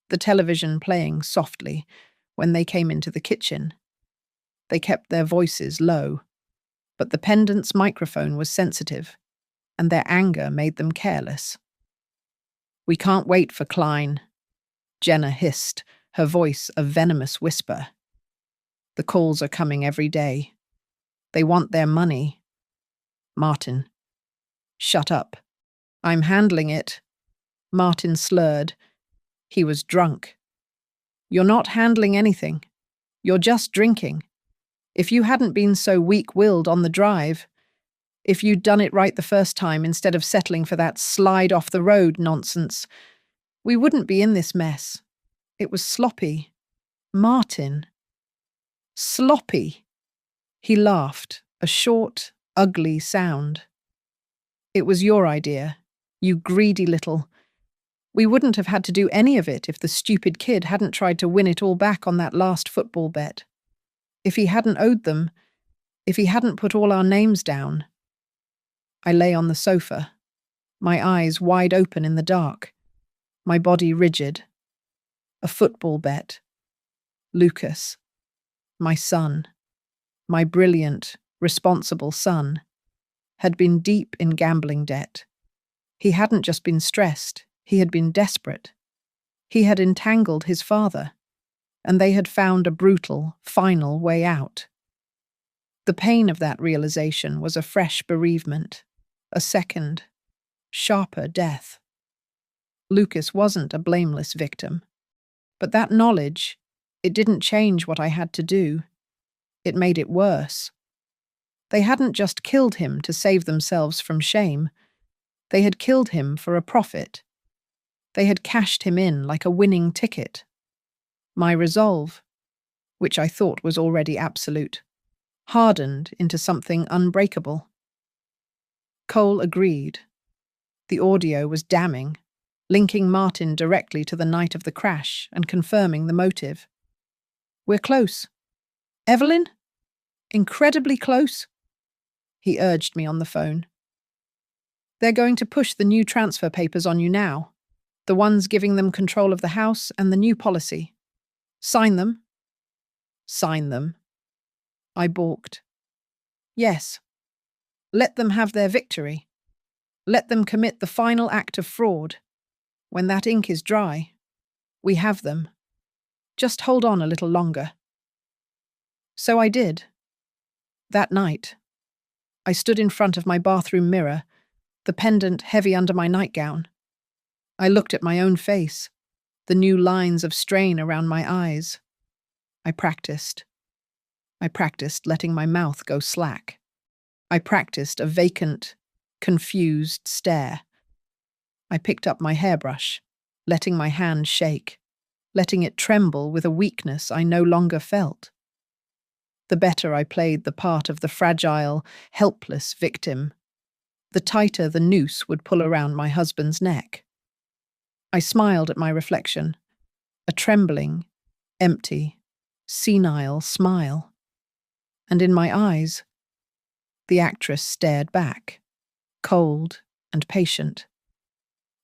the television playing softly, when they came into the kitchen. They kept their voices low, but the pendant's microphone was sensitive, and their anger made them careless. "We can't wait for Klein," Jenna hissed, her voice a venomous whisper. "The calls are coming every day. They want their money." Martin. "Shut up. I'm handling it." Martin slurred. He was drunk. "You're not handling anything. You're just drinking. If you hadn't been so weak-willed on the drive, if you'd done it right the first time instead of settling for that slide-off-the-road nonsense, we wouldn't be in this mess. It was sloppy. Martin. Sloppy." He laughed, a short, ugly sound. "It was your idea, you greedy little. We wouldn't have had to do any of it if the stupid kid hadn't tried to win it all back on that last football bet. If he hadn't owed them, if he hadn't put all our names down." I lay on the sofa, my eyes wide open in the dark, my body rigid. A football bet. Lucas. My son. My brilliant, responsible son. Had been deep in gambling debt. He hadn't just been stressed, he had been desperate. He had entangled his father, and they had found a brutal, final way out. The pain of that realization was a fresh bereavement, a second, sharper death. Lucas wasn't a blameless victim, but that knowledge, it didn't change what I had to do. It made it worse. They hadn't just killed him to save themselves from shame. They had killed him for a profit. They had cashed him in like a winning ticket. My resolve, which I thought was already absolute, hardened into something unbreakable. Cole agreed. The audio was damning, linking Martin directly to the night of the crash and confirming the motive. "We're close. Evelyn? Incredibly close," he urged me on the phone. "They're going to push the new transfer papers on you now, the ones giving them control of the house and the new policy. Sign them." "Sign them?" I balked. "Yes. Let them have their victory. Let them commit the final act of fraud. When that ink is dry, we have them." Just hold on a little longer. So I did. That night, I stood in front of my bathroom mirror, the pendant heavy under my nightgown. I looked at my own face, the new lines of strain around my eyes. I practiced. I practiced letting my mouth go slack. I practiced a vacant, confused stare. I picked up my hairbrush, letting my hand shake, letting it tremble with a weakness I no longer felt. The better I played the part of the fragile, helpless victim, the tighter the noose would pull around my husband's neck. I smiled at my reflection, a trembling, empty, senile smile. And in my eyes, the actress stared back, cold and patient.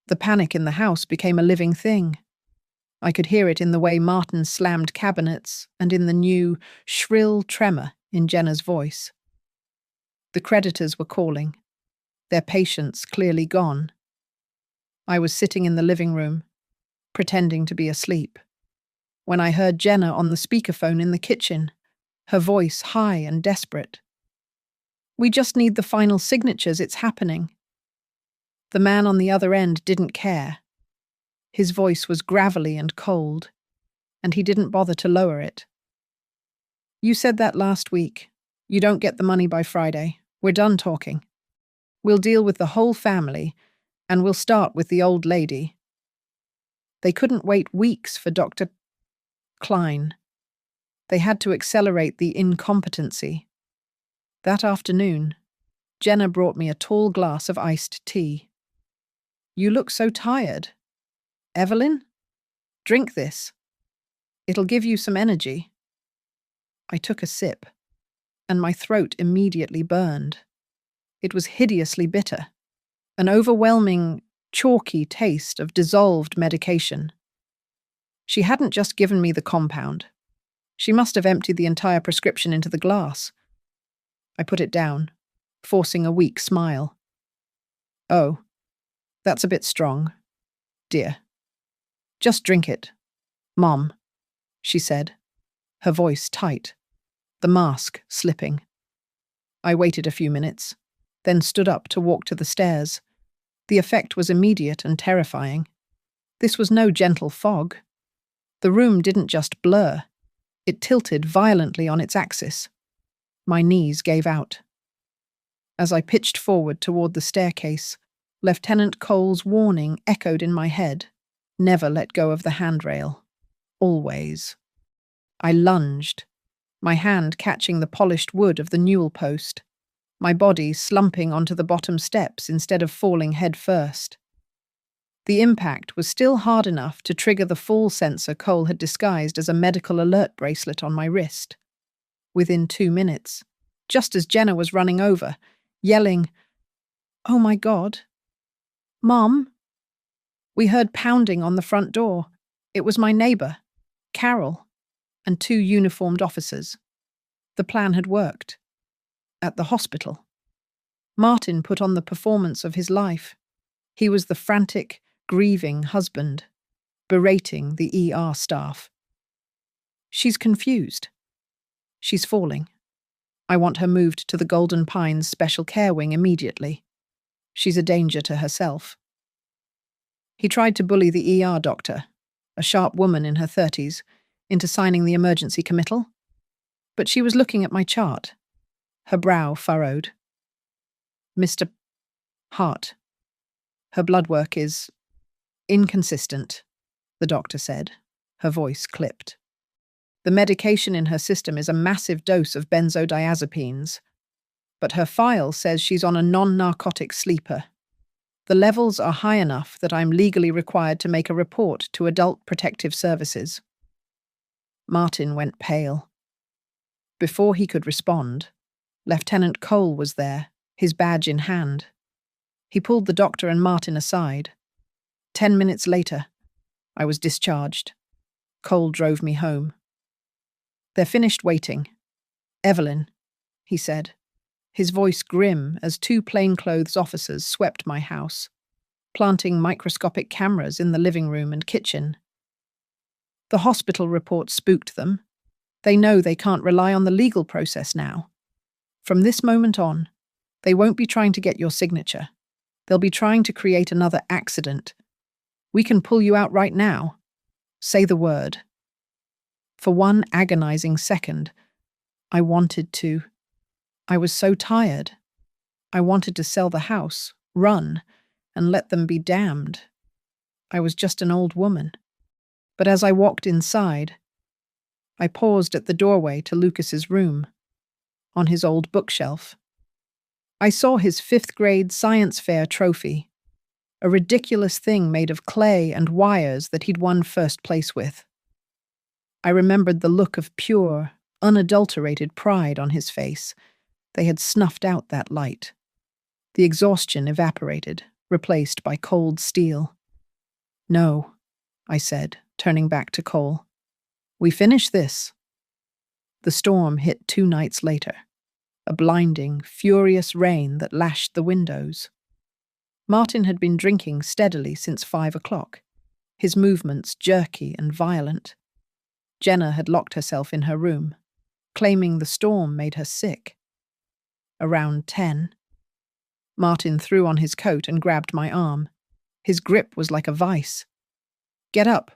The panic in the house became a living thing. I could hear it in the way Martin slammed cabinets and in the new, shrill tremor in Jenna's voice. The creditors were calling, their patience clearly gone. I was sitting in the living room, pretending to be asleep, when I heard Jenna on the speakerphone in the kitchen, her voice high and desperate. "We just need the final signatures, it's happening." The man on the other end didn't care. His voice was gravelly and cold, and he didn't bother to lower it. "You said that last week. You don't get the money by Friday. We're done talking. We'll deal with the whole family, and we'll start with the old lady." They couldn't wait weeks for Dr. Klein. They had to accelerate the incompetency. That afternoon, Jenna brought me a tall glass of iced tea. "You look so tired. Evelyn, drink this. It'll give you some energy." I took a sip, and my throat immediately burned. It was hideously bitter, an overwhelming, chalky taste of dissolved medication. She hadn't just given me the compound. She must have emptied the entire prescription into the glass. I put it down, forcing a weak smile. "Oh, that's a bit strong, dear. Just drink it, Mom," she said, her voice tight, the mask slipping. I waited a few minutes, then stood up to walk to the stairs. The effect was immediate and terrifying. This was no gentle fog. The room didn't just blur. It tilted violently on its axis. My knees gave out. As I pitched forward toward the staircase, Lieutenant Cole's warning echoed in my head. Never let go of the handrail. Always. I lunged, my hand catching the polished wood of the newel post, my body slumping onto the bottom steps instead of falling head first. The impact was still hard enough to trigger the fall sensor Cole had disguised as a medical alert bracelet on my wrist. Within 2 minutes, just as Jenna was running over, yelling, "Oh my God! Mom!" we heard pounding on the front door. It was my neighbor, Carol, and 2 uniformed officers. The plan had worked. At the hospital, Martin put on the performance of his life. He was the frantic, grieving husband, berating the ER staff. "She's confused. She's falling. I want her moved to the Golden Pines Special Care Wing immediately. She's a danger to herself." He tried to bully the ER doctor, a sharp woman in her 30s, into signing the emergency committal. But she was looking at my chart, her brow furrowed. "Mr. Hart, her blood work is inconsistent," the doctor said, her voice clipped. "The medication in her system is a massive dose of benzodiazepines, but her file says she's on a non-narcotic sleeper. The levels are high enough that I'm legally required to make a report to Adult Protective Services." Martin went pale. Before he could respond, Lieutenant Cole was there, his badge in hand. He pulled the doctor and Martin aside. 10 minutes later, I was discharged. Cole drove me home. "They're finished waiting. Evelyn," he said, his voice grim as 2 plainclothes officers swept my house, planting microscopic cameras in the living room and kitchen. The hospital report spooked them. They know they can't rely on the legal process now. From this moment on, they won't be trying to get your signature. They'll be trying to create another accident. We can pull you out right now. Say the word. For one agonizing second, I wanted to. I was so tired. I wanted to sell the house, run, and let them be damned. I was just an old woman. But as I walked inside, I paused at the doorway to Lucas's room, on his old bookshelf. I saw his 5th grade science fair trophy, a ridiculous thing made of clay and wires that he'd won first place with. I remembered the look of pure, unadulterated pride on his face. They had snuffed out that light. The exhaustion evaporated, replaced by cold steel. "No," I said, turning back to Cole. "We finish this." The storm hit 2 nights later, a blinding, furious rain that lashed the windows. Martin had been drinking steadily since 5 o'clock, his movements jerky and violent. Jenna had locked herself in her room, claiming the storm made her sick. Around 10, Martin threw on his coat and grabbed my arm. His grip was like a vice. "Get up.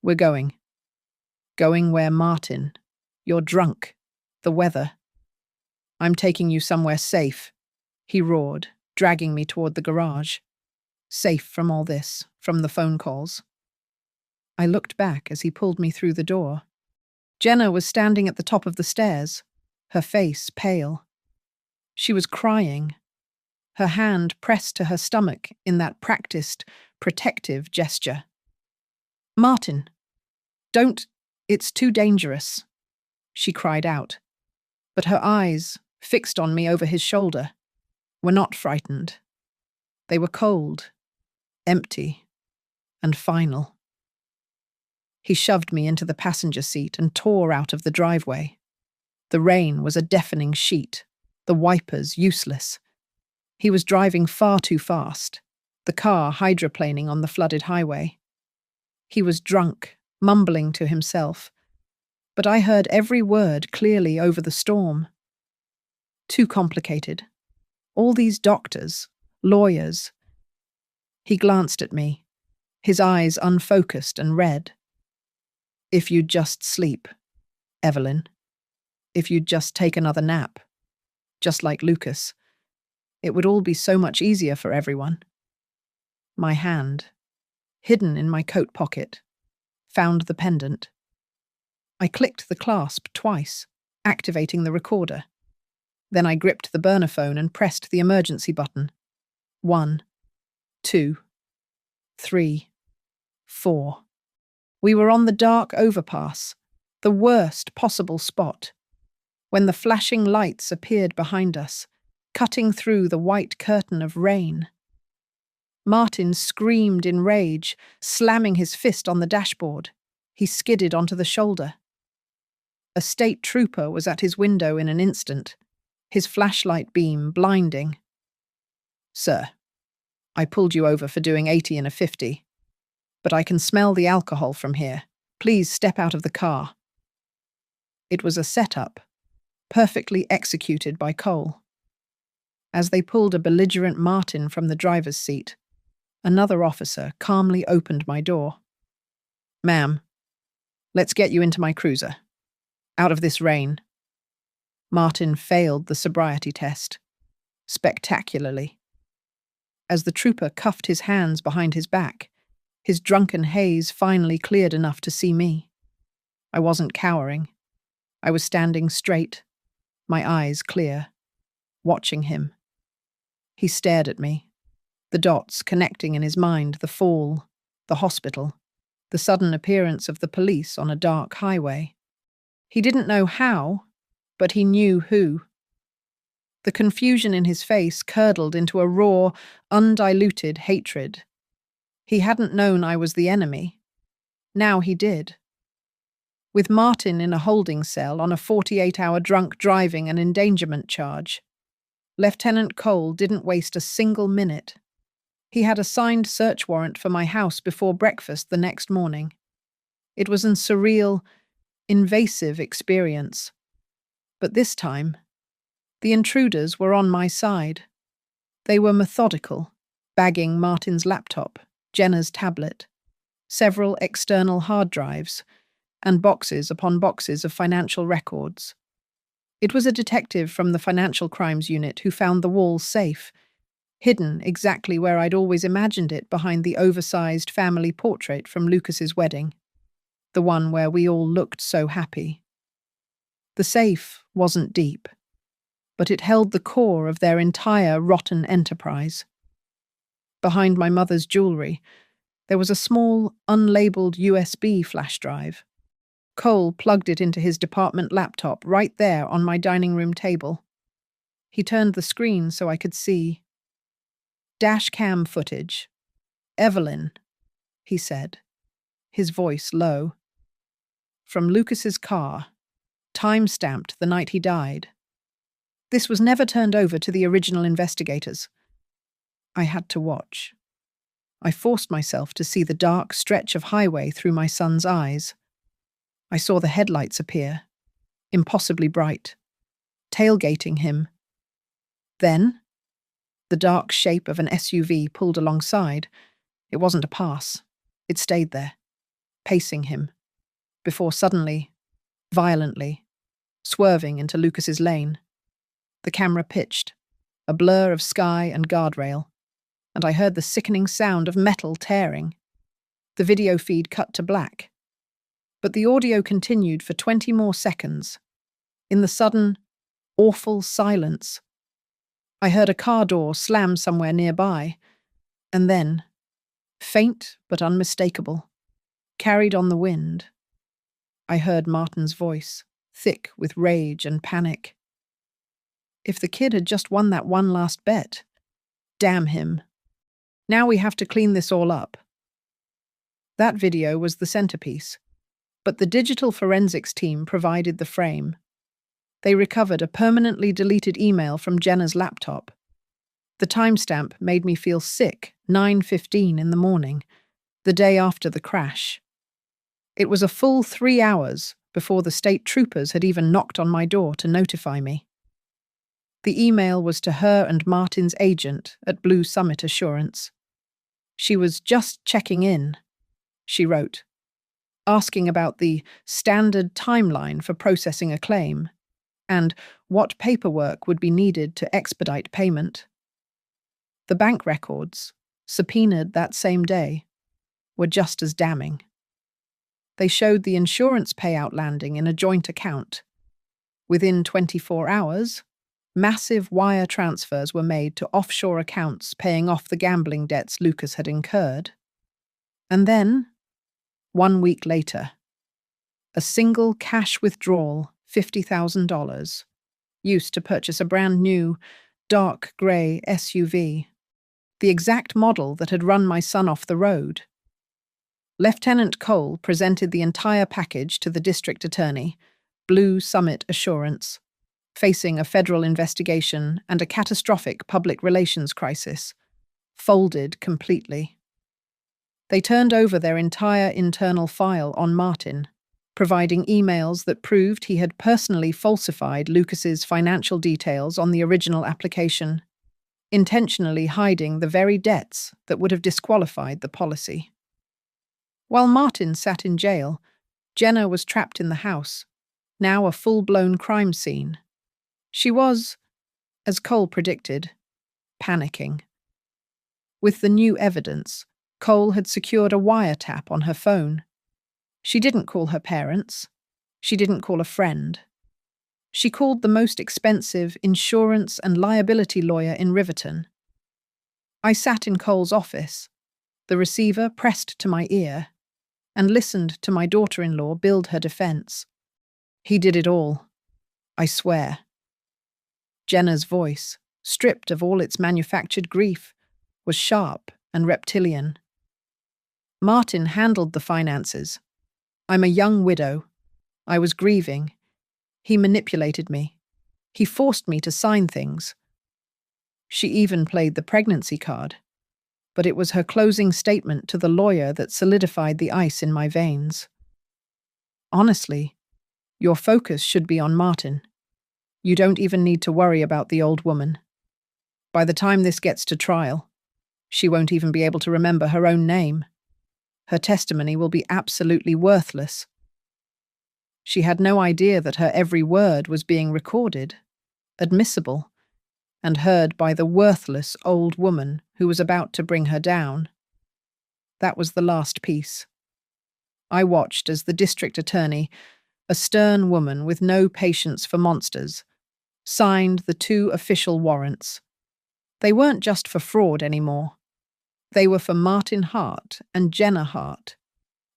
We're going." "Going where, Martin? You're drunk. The weather." "I'm taking you somewhere safe," he roared, dragging me toward the garage. Safe from all this, from the phone calls. I looked back as he pulled me through the door. Jenna was standing at the top of the stairs, her face pale. She was crying, her hand pressed to her stomach in that practiced, protective gesture. "Martin, don't, it's too dangerous," she cried out, but her eyes, fixed on me over his shoulder, were not frightened. They were cold, empty, and final. He shoved me into the passenger seat and tore out of the driveway. The rain was a deafening sheet, the wipers useless. He was driving far too fast, the car hydroplaning on the flooded highway. He was drunk, mumbling to himself, but I heard every word clearly over the storm. Too complicated. All these doctors, lawyers. He glanced at me, his eyes unfocused and red. "If you'd just sleep, Evelyn. If you'd just take another nap, just like Lucas, it would all be so much easier for everyone." My hand, hidden in my coat pocket, found the pendant. I clicked the clasp twice, activating the recorder. Then I gripped the burner phone and pressed the emergency button. 1, 2, 3, 4. We were on the dark overpass, the worst possible spot, when the flashing lights appeared behind us, cutting through the white curtain of rain. Martin screamed in rage, slamming his fist on the dashboard. He skidded onto the shoulder. A state trooper was at his window in an instant, his flashlight beam blinding. "Sir, I pulled you over for doing 80 in a 50. But I can smell the alcohol from here. Please step out of the car." It was a setup, perfectly executed by Cole. As they pulled a belligerent Martin from the driver's seat, another officer calmly opened my door. "Ma'am, let's get you into my cruiser. Out of this rain." Martin failed the sobriety test, spectacularly. As the trooper cuffed his hands behind his back, his drunken haze finally cleared enough to see me. I wasn't cowering. I was standing straight, my eyes clear, watching him. He stared at me, the dots connecting in his mind, the fall, the hospital, the sudden appearance of the police on a dark highway. He didn't know how, but he knew who. The confusion in his face curdled into a raw, undiluted hatred. He hadn't known I was the enemy. Now he did. With Martin in a holding cell on a 48-hour drunk driving and endangerment charge, Lieutenant Cole didn't waste a single minute. He had a signed search warrant for my house before breakfast the next morning. It was an surreal, invasive experience. But this time, the intruders were on my side. They were methodical, bagging Martin's laptop, Jenna's tablet, several external hard drives, and boxes upon boxes of financial records. It was a detective from the Financial Crimes Unit who found the walls safe, hidden exactly where I'd always imagined it behind the oversized family portrait from Lucas's wedding, the one where we all looked so happy. The safe wasn't deep, but it held the core of their entire rotten enterprise. Behind my mother's jewellery, there was a small, unlabeled USB flash drive. Cole plugged it into his department laptop right there on my dining room table. He turned the screen so I could see. Dash cam footage. Evelyn, he said, his voice low. From Lucas's car, time-stamped the night he died. This was never turned over to the original investigators. I had to watch. I forced myself to see the dark stretch of highway through my son's eyes. I saw the headlights appear, impossibly bright, tailgating him. Then, the dark shape of an SUV pulled alongside. It wasn't a pass. It stayed there, pacing him, before suddenly, violently, swerving into Lucas's lane. The camera pitched, a blur of sky and guardrail, and I heard the sickening sound of metal tearing. The video feed cut to black, but the audio continued for 20 more seconds. In the sudden, awful silence, I heard a car door slam somewhere nearby, and then, faint but unmistakable, carried on the wind, I heard Martin's voice, thick with rage and panic. If the kid had just won that one last bet, damn him. Now we have to clean this all up. That video was the centerpiece, but the digital forensics team provided the frame. They recovered a permanently deleted email from Jenna's laptop. The timestamp made me feel sick, 9:15 in the morning, the day after the crash. It was a full 3 hours before the state troopers had even knocked on my door to notify me. The email was to her and Martin's agent at Blue Summit Assurance. She was just checking in, she wrote, asking about the standard timeline for processing a claim and what paperwork would be needed to expedite payment. The bank records, subpoenaed that same day, were just as damning. They showed the insurance payout landing in a joint account. Within 24 hours, massive wire transfers were made to offshore accounts paying off the gambling debts Lucas had incurred. And then, 1 week later, a single cash withdrawal, $50,000, used to purchase a brand new, dark grey SUV, the exact model that had run my son off the road. Lieutenant Cole presented the entire package to the district attorney, Blue Summit Assurance, facing a federal investigation and a catastrophic public relations crisis, folded completely. They turned over their entire internal file on Martin, providing emails that proved he had personally falsified Lucas's financial details on the original application, intentionally hiding the very debts that would have disqualified the policy. While Martin sat in jail, Jenna was trapped in the house, now a full-blown crime scene. She was, as Cole predicted, panicking. With the new evidence, Cole had secured a wiretap on her phone. She didn't call her parents. She didn't call a friend. She called the most expensive insurance and liability lawyer in Riverton. I sat in Cole's office, the receiver pressed to my ear, and listened to my daughter-in-law build her defense. He did it all, I swear. Jenna's voice, stripped of all its manufactured grief, was sharp and reptilian. Martin handled the finances. I'm a young widow. I was grieving. He manipulated me. He forced me to sign things. She even played the pregnancy card. But it was her closing statement to the lawyer that solidified the ice in my veins. Honestly, your focus should be on Martin. You don't even need to worry about the old woman. By the time this gets to trial, she won't even be able to remember her own name. Her testimony will be absolutely worthless. She had no idea that her every word was being recorded, admissible, and heard by the worthless old woman who was about to bring her down. That was the last piece. I watched as the district attorney, a stern woman with no patience for monsters, signed the 2 official warrants. They weren't just for fraud anymore. They were for Martin Hart and Jenna Hart.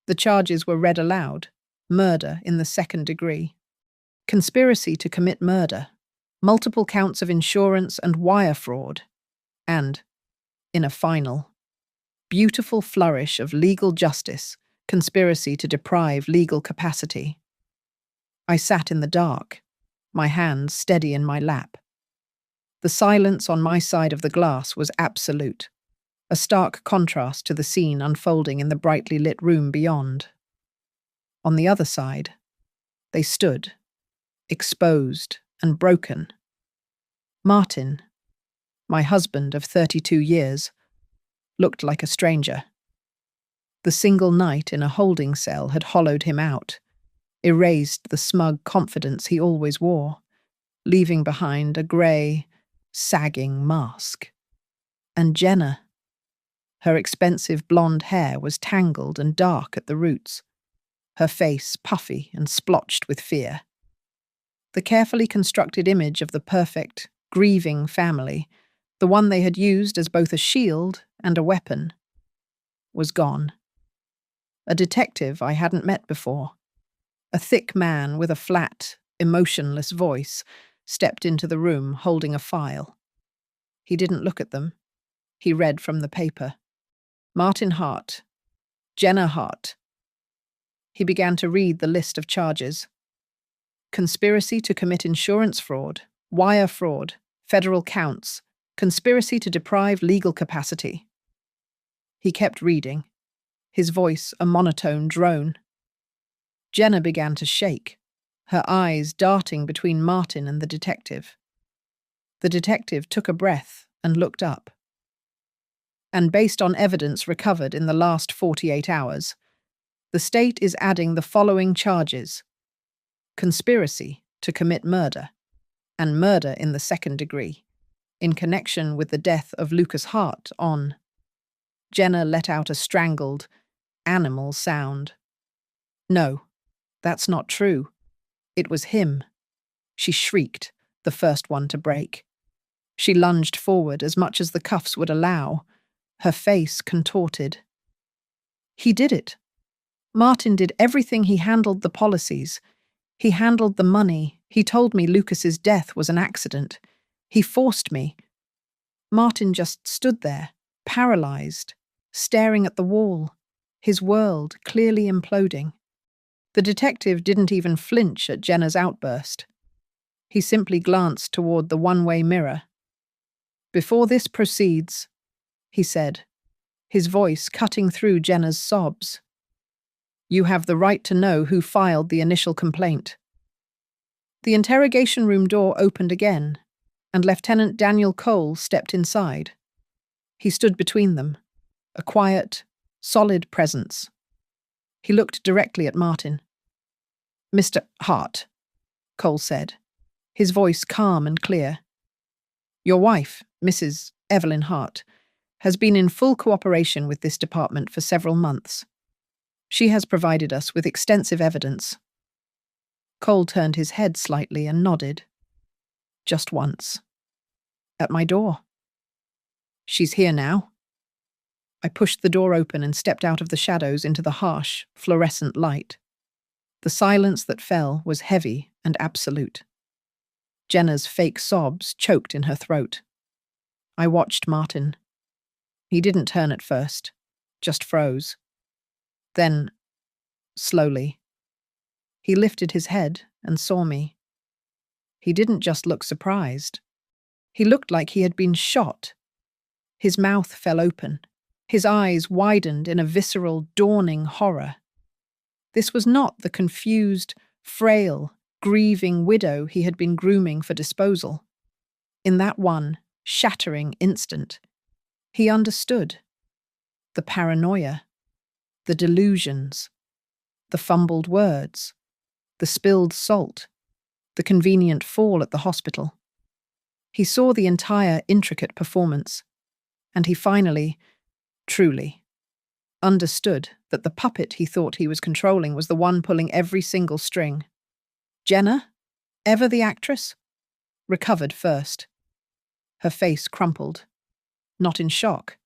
The charges were read aloud: murder in the 2nd degree, conspiracy to commit murder, multiple counts of insurance and wire fraud, and, in a final, beautiful flourish of legal justice, conspiracy to deprive legal capacity. I sat in the dark, my hands steady in my lap. The silence on my side of the glass was absolute, a stark contrast to the scene unfolding in the brightly lit room beyond. On the other side, they stood, exposed and broken. Martin, my husband of 32 years, looked like a stranger. The single night in a holding cell had hollowed him out, erased the smug confidence he always wore, leaving behind a grey, sagging mask. And Jenna, her expensive blonde hair was tangled and dark at the roots, her face puffy and splotched with fear. The carefully constructed image of the perfect, grieving family, the one they had used as both a shield and a weapon, was gone. A detective I hadn't met before, a thick man with a flat, emotionless voice, stepped into the room holding a file. He didn't look at them. He read from the paper. Martin Hart, Jenna Hart. He began to read the list of charges. Conspiracy to commit insurance fraud, wire fraud, federal counts, conspiracy to deprive legal capacity. He kept reading, his voice a monotone drone. Jenna began to shake, her eyes darting between Martin and the detective. The detective took a breath and looked up. And based on evidence recovered in the last 48 hours, the state is adding the following charges: conspiracy to commit murder, and murder in the 2nd degree, in connection with the death of Lucas Hart on. Jenna let out a strangled, animal sound. No, that's not true. It was him. She shrieked, the first one to break. She lunged forward as much as the cuffs would allow, her face contorted. He did it. Martin did everything. He handled the policies. He handled the money. He told me Lucas's death was an accident. He forced me. Martin just stood there, paralyzed, staring at the wall, his world clearly imploding. The detective didn't even flinch at Jenna's outburst. He simply glanced toward the one-way mirror. "Before this proceeds," he said, his voice cutting through Jenna's sobs, "you have the right to know who filed the initial complaint." The interrogation room door opened again, and Lieutenant Daniel Cole stepped inside. He stood between them, a quiet, solid presence. He looked directly at Martin. "Mr. Hart," Cole said, his voice calm and clear. "Your wife, Mrs. Evelyn Hart, has been in full cooperation with this department for several months. She has provided us with extensive evidence." Cole turned his head slightly and nodded. "Just once. At my door." "She's here now." I pushed the door open and stepped out of the shadows into the harsh, fluorescent light. The silence that fell was heavy and absolute. Jenna's fake sobs choked in her throat. I watched Martin. He didn't turn at first, just froze. Then, slowly, he lifted his head and saw me. He didn't just look surprised. He looked like he had been shot. His mouth fell open. His eyes widened in a visceral, dawning horror. This was not the confused, frail, grieving widow he had been grooming for disposal. In that one shattering instant, he understood the paranoia, the delusions, the fumbled words, the spilled salt, the convenient fall at the hospital. He saw the entire intricate performance, and he finally, truly, understood that the puppet he thought he was controlling was the one pulling every single string. Jenna, ever the actress, recovered first. Her face crumpled, not in shock,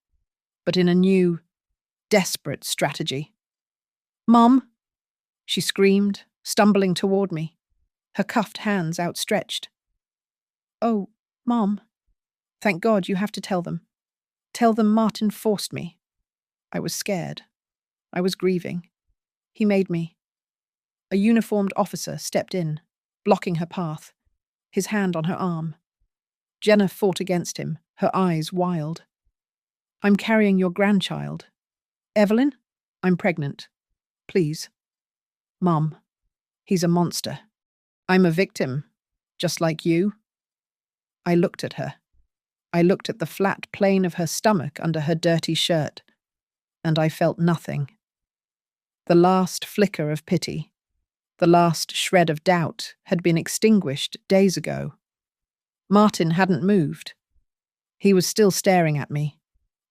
but in a new, desperate strategy. "Mom!" she screamed, stumbling toward me, her cuffed hands outstretched. "Oh, Mom. Thank God you have to tell them. Tell them Martin forced me." I was scared. I was grieving. He made me. A uniformed officer stepped in, blocking her path, his hand on her arm. Jenna fought against him, her eyes wild. "I'm carrying your grandchild. Evelyn, I'm pregnant. Please." "Mom, he's a monster. I'm a victim, just like you." I looked at her. I looked at the flat plane of her stomach under her dirty shirt, and I felt nothing. The last flicker of pity, the last shred of doubt had been extinguished days ago. Martin hadn't moved. He was still staring at me,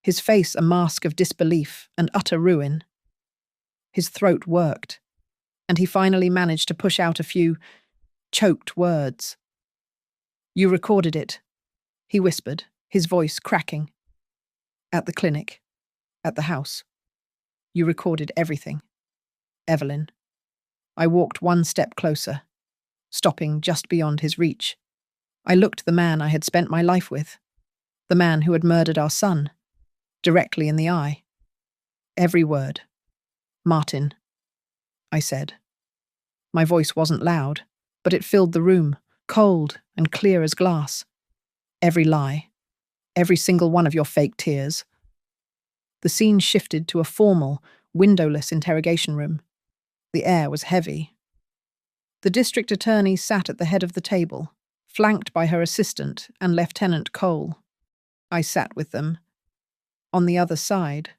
his face a mask of disbelief and utter ruin. His throat worked, and he finally managed to push out a few choked words. "You recorded it," he whispered, his voice cracking. "At the clinic, at the house. You recorded everything. Evelyn." I walked one step closer, stopping just beyond his reach. I looked the man I had spent my life with, the man who had murdered our son, directly in the eye. Every word. "Martin," I said. My voice wasn't loud, but it filled the room, cold and clear as glass. "Every lie. Every single one of your fake tears." The scene shifted to a formal, windowless interrogation room. The air was heavy. The district attorney sat at the head of the table, flanked by her assistant and Lieutenant Cole. I sat with them. On the other side,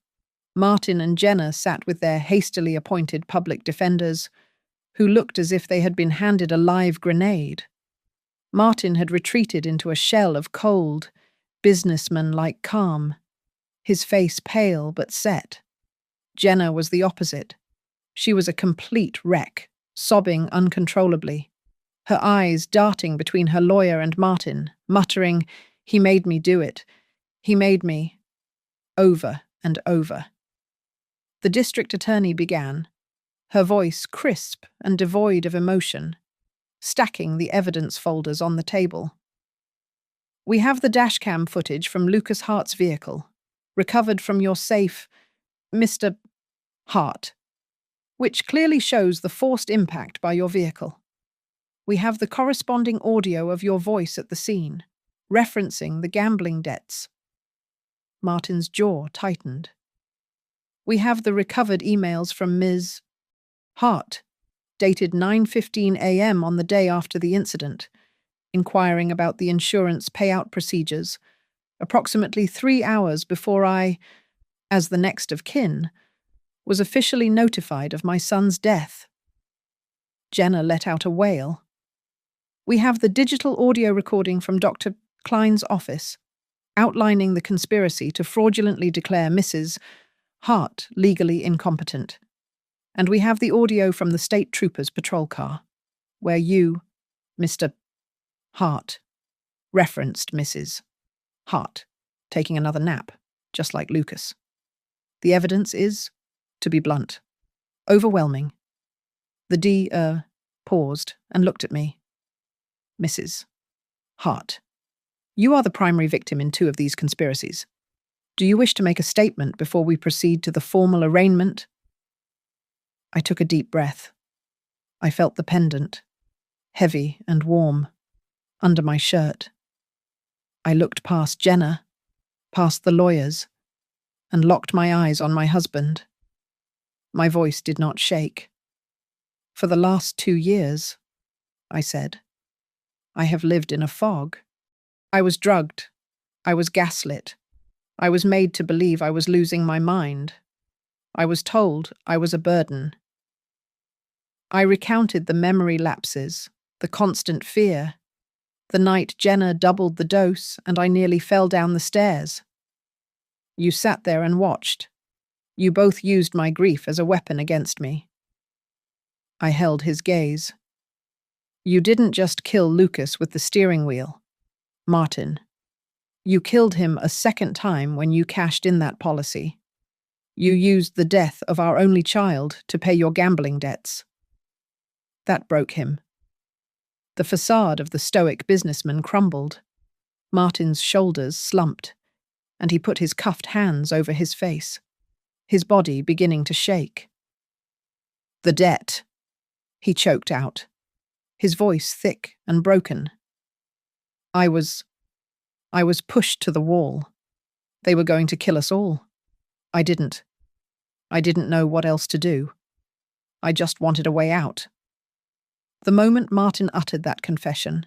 Martin and Jenna sat with their hastily appointed public defenders, who looked as if they had been handed a live grenade. Martin had retreated into a shell of cold, businessman-like calm, his face pale but set. Jenna was the opposite. She was a complete wreck, sobbing uncontrollably, her eyes darting between her lawyer and Martin, muttering, "He made me do it. He made me," over and over. The district attorney began, her voice crisp and devoid of emotion, stacking the evidence folders on the table. "We have the dashcam footage from Lucas Hart's vehicle, recovered from your safe, Mr. Hart, which clearly shows the forced impact by your vehicle. We have the corresponding audio of your voice at the scene, referencing the gambling debts." Martin's jaw tightened. "We have the recovered emails from Ms. Hart, dated 9:15 a.m. on the day after the incident, inquiring about the insurance payout procedures, approximately 3 hours before I, as the next of kin, was officially notified of my son's death." Jenna let out a wail. "We have the digital audio recording from Dr. Klein's office, outlining the conspiracy to fraudulently declare Mrs. Hart legally incompetent. And we have the audio from the state trooper's patrol car, where you, Mr. Hart, referenced Mrs. Hart taking another nap, just like Lucas. The evidence is, to be blunt, overwhelming." The D paused and looked at me. "Mrs. Hart, you are the primary victim in 2 of these conspiracies. Do you wish to make a statement before we proceed to the formal arraignment?" I took a deep breath. I felt the pendant, heavy and warm, under my shirt. I looked past Jenna, past the lawyers, and locked my eyes on my husband. My voice did not shake. For the last 2 years, I said, I have lived in a fog. I was drugged. I was gaslit. I was made to believe I was losing my mind. I was told I was a burden. I recounted the memory lapses, the constant fear, the night Jenna doubled the dose and I nearly fell down the stairs. You sat there and watched. You both used my grief as a weapon against me. I held his gaze. You didn't just kill Lucas with the steering wheel, Martin. You killed him a second time when you cashed in that policy. You used the death of our only child to pay your gambling debts. That broke him. The facade of the stoic businessman crumbled. Martin's shoulders slumped, and he put his cuffed hands over his face, his body beginning to shake. The debt, he choked out, his voice thick and broken. I was pushed to the wall. They were going to kill us all. I didn't know what else to do. I just wanted a way out. The moment Martin uttered that confession,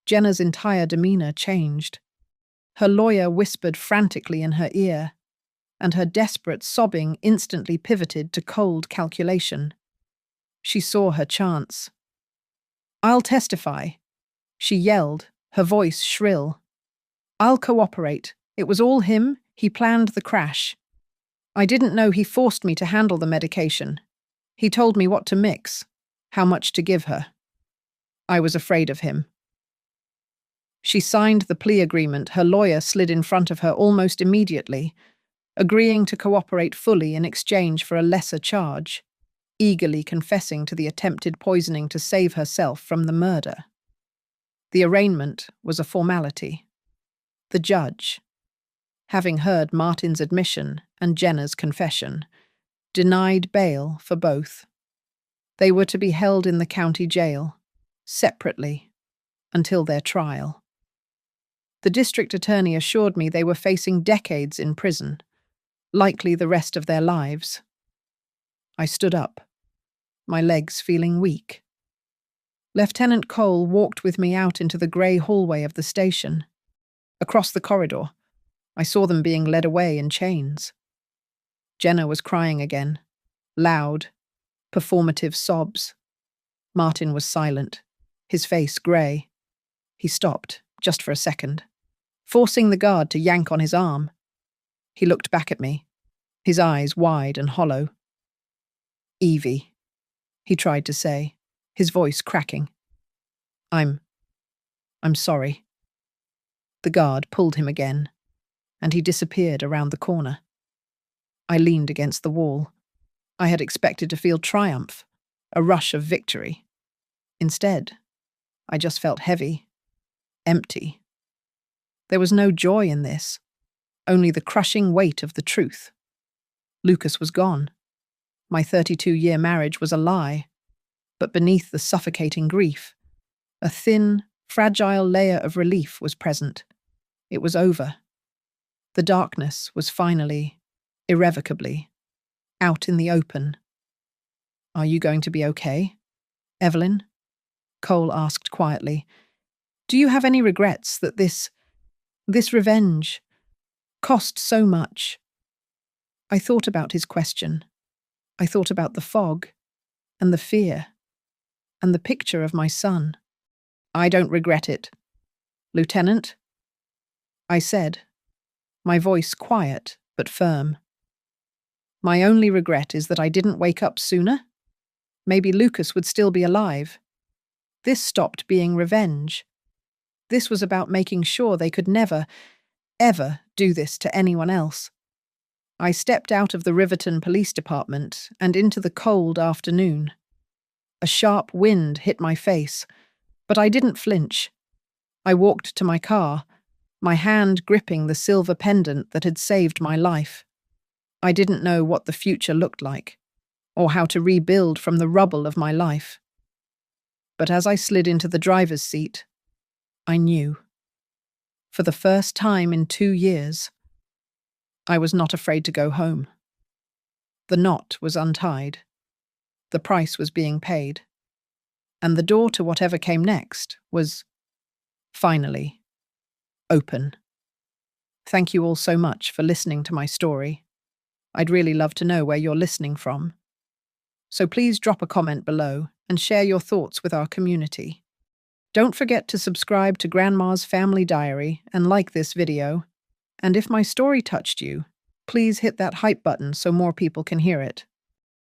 Jenna's entire demeanor changed. Her lawyer whispered frantically in her ear, and her desperate sobbing instantly pivoted to cold calculation. She saw her chance. I'll testify, she yelled, her voice shrill. I'll cooperate. It was all him. He planned the crash. I didn't know he forced me to handle the medication. He told me what to mix, how much to give her. I was afraid of him. She signed the plea agreement. Her lawyer slid in front of her almost immediately, agreeing to cooperate fully in exchange for a lesser charge, eagerly confessing to the attempted poisoning to save herself from the murder. The arraignment was a formality. The judge, having heard Martin's admission and Jenna's confession, denied bail for both. They were to be held in the county jail, separately, until their trial. The district attorney assured me they were facing decades in prison, likely the rest of their lives. I stood up, my legs feeling weak. Lieutenant Cole walked with me out into the grey hallway of the station. Across the corridor, I saw them being led away in chains. Jenna was crying again, loud, performative sobs. Martin was silent, his face grey. He stopped, just for a second, forcing the guard to yank on his arm. He looked back at me, his eyes wide and hollow. Evie, he tried to say, his voice cracking. I'm sorry. The guard pulled him again, and he disappeared around the corner. I leaned against the wall. I had expected to feel triumph, a rush of victory. Instead, I just felt heavy, empty. There was no joy in this, only the crushing weight of the truth. Lucas was gone. My 32-year marriage was a lie, but beneath the suffocating grief, a thin, fragile layer of relief was present. It was over. The darkness was finally, irrevocably, out in the open. Are you going to be okay, Evelyn? Cole asked quietly. Do you have any regrets that this revenge cost so much? I thought about his question. I thought about the fog, and the fear, and the picture of my son. I don't regret it, Lieutenant, I said, my voice quiet but firm. My only regret is that I didn't wake up sooner. Maybe Lucas would still be alive. This stopped being revenge. This was about making sure they could never, ever do this to anyone else. I stepped out of the Riverton Police Department and into the cold afternoon. A sharp wind hit my face, but I didn't flinch. I walked to my car, my hand gripping the silver pendant that had saved my life. I didn't know what the future looked like, or how to rebuild from the rubble of my life. But as I slid into the driver's seat, I knew. For the first time in 2 years, I was not afraid to go home. The knot was untied. The price was being paid. And the door to whatever came next was, finally, open. Thank you all so much for listening to my story. I'd really love to know where you're listening from. So please drop a comment below and share your thoughts with our community. Don't forget to subscribe to Grandma's Family Diary and like this video. And if my story touched you, please hit that hype button so more people can hear it.